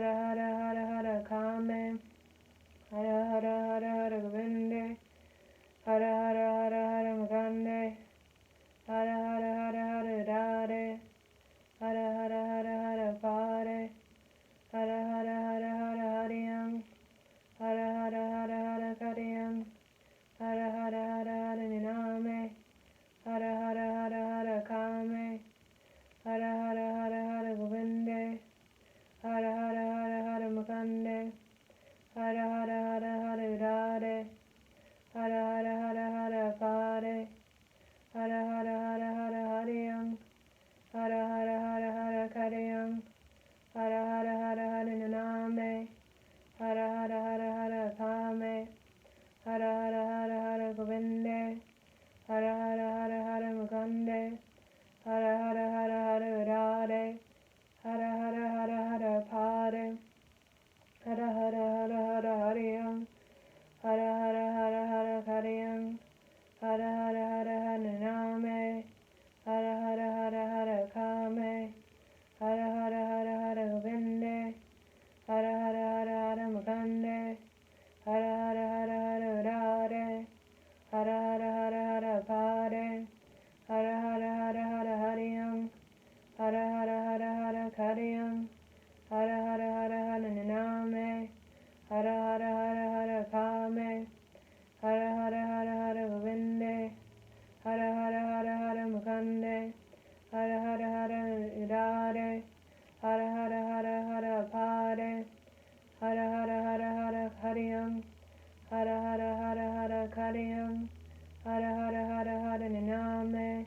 Hara hara hara hara kame. Hara hara hara hara govinde. Hara hara hara hara mukande. Hara hara hara hara vidare. Hara hara hara hara pare. Hara hara hara hara hariyam. Hara hara hara hara kariyam. Hara hara hara hara niname. Hara hara hara hara kame. Hara hara hara hara govinde. Hara hara hara hara mukande. Hara hara hara hara vidare. Hara hara hara hara pare. Hara hara hara hara hariyam. Hara hara hara hara kariyam. Hara hara hara hara niname. Hara hara hara hara kame. Hara hara hara hara govinde. Hara hara hara hara mukande. Hara hara hara hara vidare. Hara hara hara hara pare. Hara hara hara hara hariyam. Hara hara hara hara kariyam. Hara hara hara hara niname. Hara hara hara hara kame. Hara hara hara hara govinde. Hara hara hara hara mukande. Hara hara hara hara vidare. Hara hara hara hara pare. Hara hara hara hara hariyam. Hara hara hara hara kariyam. Hara hara hara hara niname. Hara hara hara hara kame. Hara hara hara hara govinde. Hara hara hara hara mukande. Hara hara hara vidare. Hara hara hara hara pare. Hara hara hara hara hariyam. Hara hara hara hara kariyam. Hara hara hara hara niname.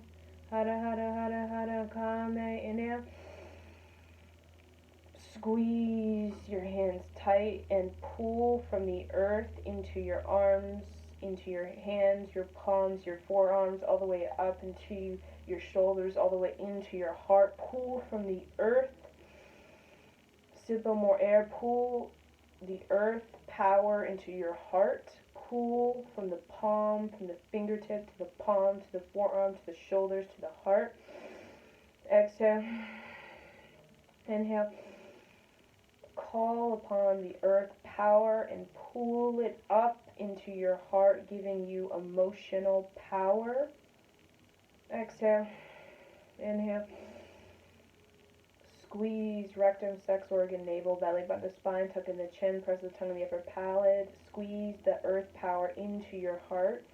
Hara hara hara hara kame. Inhale. Squeeze your hands tight and pull from the earth into your arms, into your hands, your palms, your forearms, all the way up into your shoulders, all the way into your heart. Pull from the earth. Sip more air. Pull the earth power into your heart. Pull from the palm, from the fingertip to the palm, to the forearm, to the shoulders, to the heart. Exhale. Inhale. Call upon the earth power and pull it up into your heart, giving you emotional power. Exhale. Inhale. Squeeze rectum, sex organ, navel, belly button to spine, tuck in the chin, press the tongue in the upper palate. Squeeze the earth power into your heart.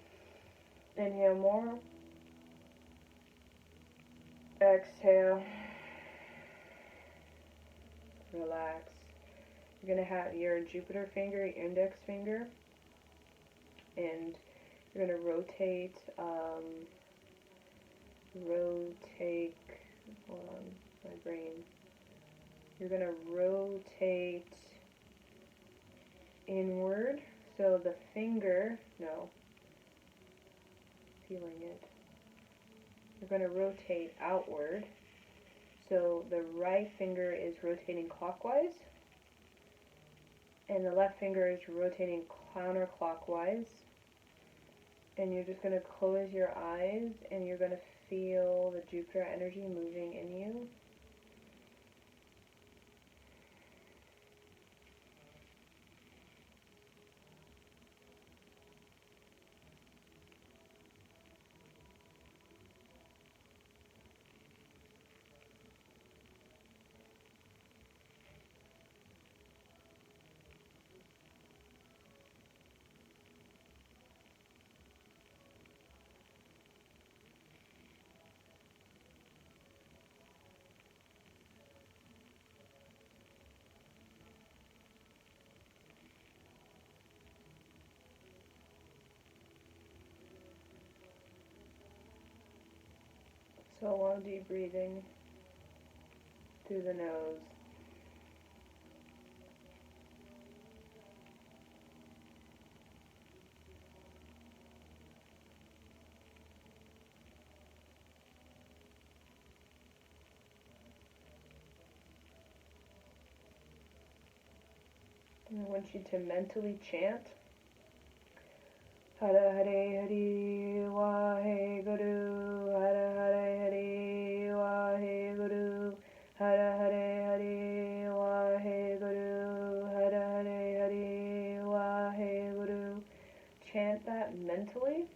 Inhale more. Exhale. Relax. You're going to have your Jupiter finger, your index finger, and you're going to rotate, hold on, my brain. You're going to rotate inward, so the finger, no, feeling it. You're going to rotate outward, so the right finger is rotating clockwise, and the left finger is rotating counterclockwise. And you're just going to close your eyes and you're going to feel the Jupiter energy moving in you. So a long deep breathing through the nose. And I want you to mentally chant Hara Hare Hare Wahe Guru, Hara Hare Hare Wahe Guru, Hara Hare Hare Wahe Guru, Hara Hare Hare Wahe Guru. Chant that mentally.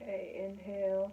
Okay, inhale.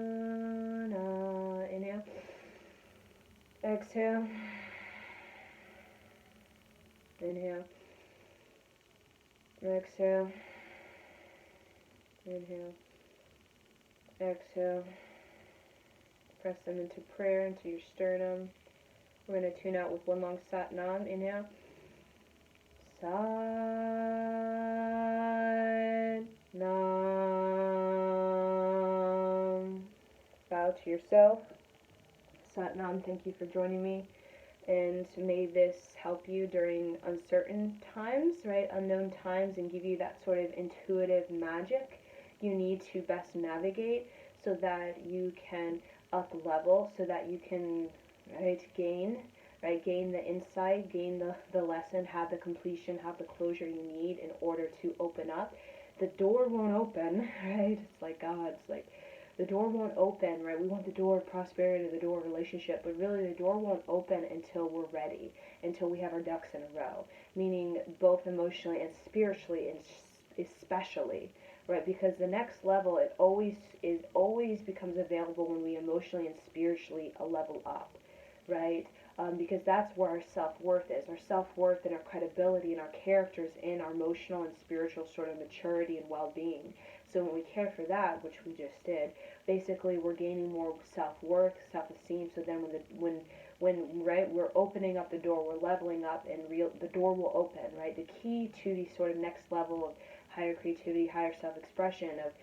Exhale. Inhale. Exhale. Inhale. Exhale. Press them into prayer, into your sternum. We're going to tune out with one long Sat Nam. Inhale. Sat Nam. Bow to yourself. Sat Nam, thank you for joining me. And may this help you during uncertain times, right? Unknown times, and give you that sort of intuitive magic you need to best navigate so that you can up level, so that you can, gain the insight, gain the lesson, have the completion, have the closure you need in order to open up. The door won't open, right? It's like God's like, the door won't open, right? We want the door of prosperity, the door of relationship, but really the door won't open until we're ready, until we have our ducks in a row, meaning both emotionally and spiritually, and especially, right? Because the next level, it always becomes available when we emotionally and spiritually level up, right? Because that's where our self-worth is. Our self-worth and our credibility and our characters in our emotional and spiritual sort of maturity and well-being. So when we care for that, which we just did, basically we're gaining more self-worth, self-esteem. So then when we're opening up the door, we're leveling up, and the door will open, right? The key to the sort of next level of higher creativity, higher self-expression of,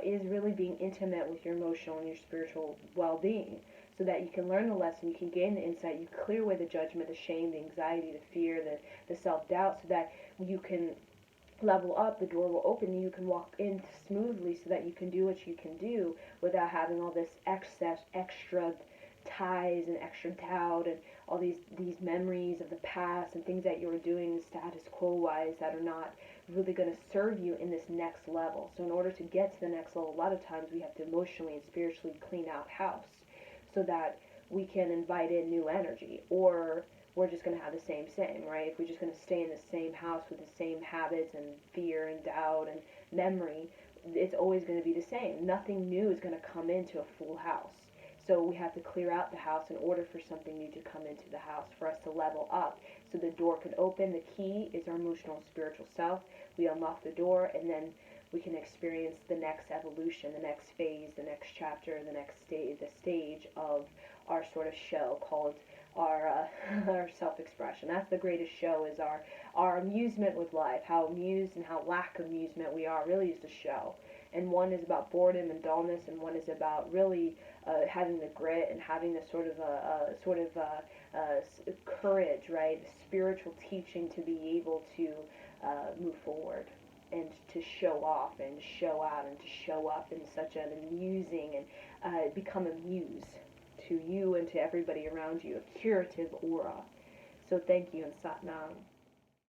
is really being intimate with your emotional and your spiritual well-being, so that you can learn the lesson, you can gain the insight, you clear away the judgment, the shame, the anxiety, the fear, the self-doubt, so that you can level up, the door will open, and you can walk in smoothly, so that you can do what you can do without having all this extra ties and extra doubt and all these memories of the past and things that you were doing status quo wise that are not really going to serve you in this next level. So in order to get to the next level, a lot of times we have to emotionally and spiritually clean out house so that we can invite in new energy, or we're just going to have the same, right? If we're just going to stay in the same house with the same habits and fear and doubt and memory, it's always going to be the same. Nothing new is going to come into a full house. So we have to clear out the house in order for something new to come into the house, for us to level up so the door can open. The key is our emotional and spiritual self. We unlock the door, and then we can experience the next evolution, the next phase, the next chapter, the next stage, the stage of our sort of show called our our self-expression. That's the greatest show, is our amusement with life, how amused and how lack of amusement we are really is the show. And one is about boredom and dullness, and one is about really having the grit and having the courage, right? Spiritual teaching to be able to move forward and to show off and show out and to show up in such an amusing and become a muse to you and to everybody around you, a curative aura. So thank you, and Sat Nam.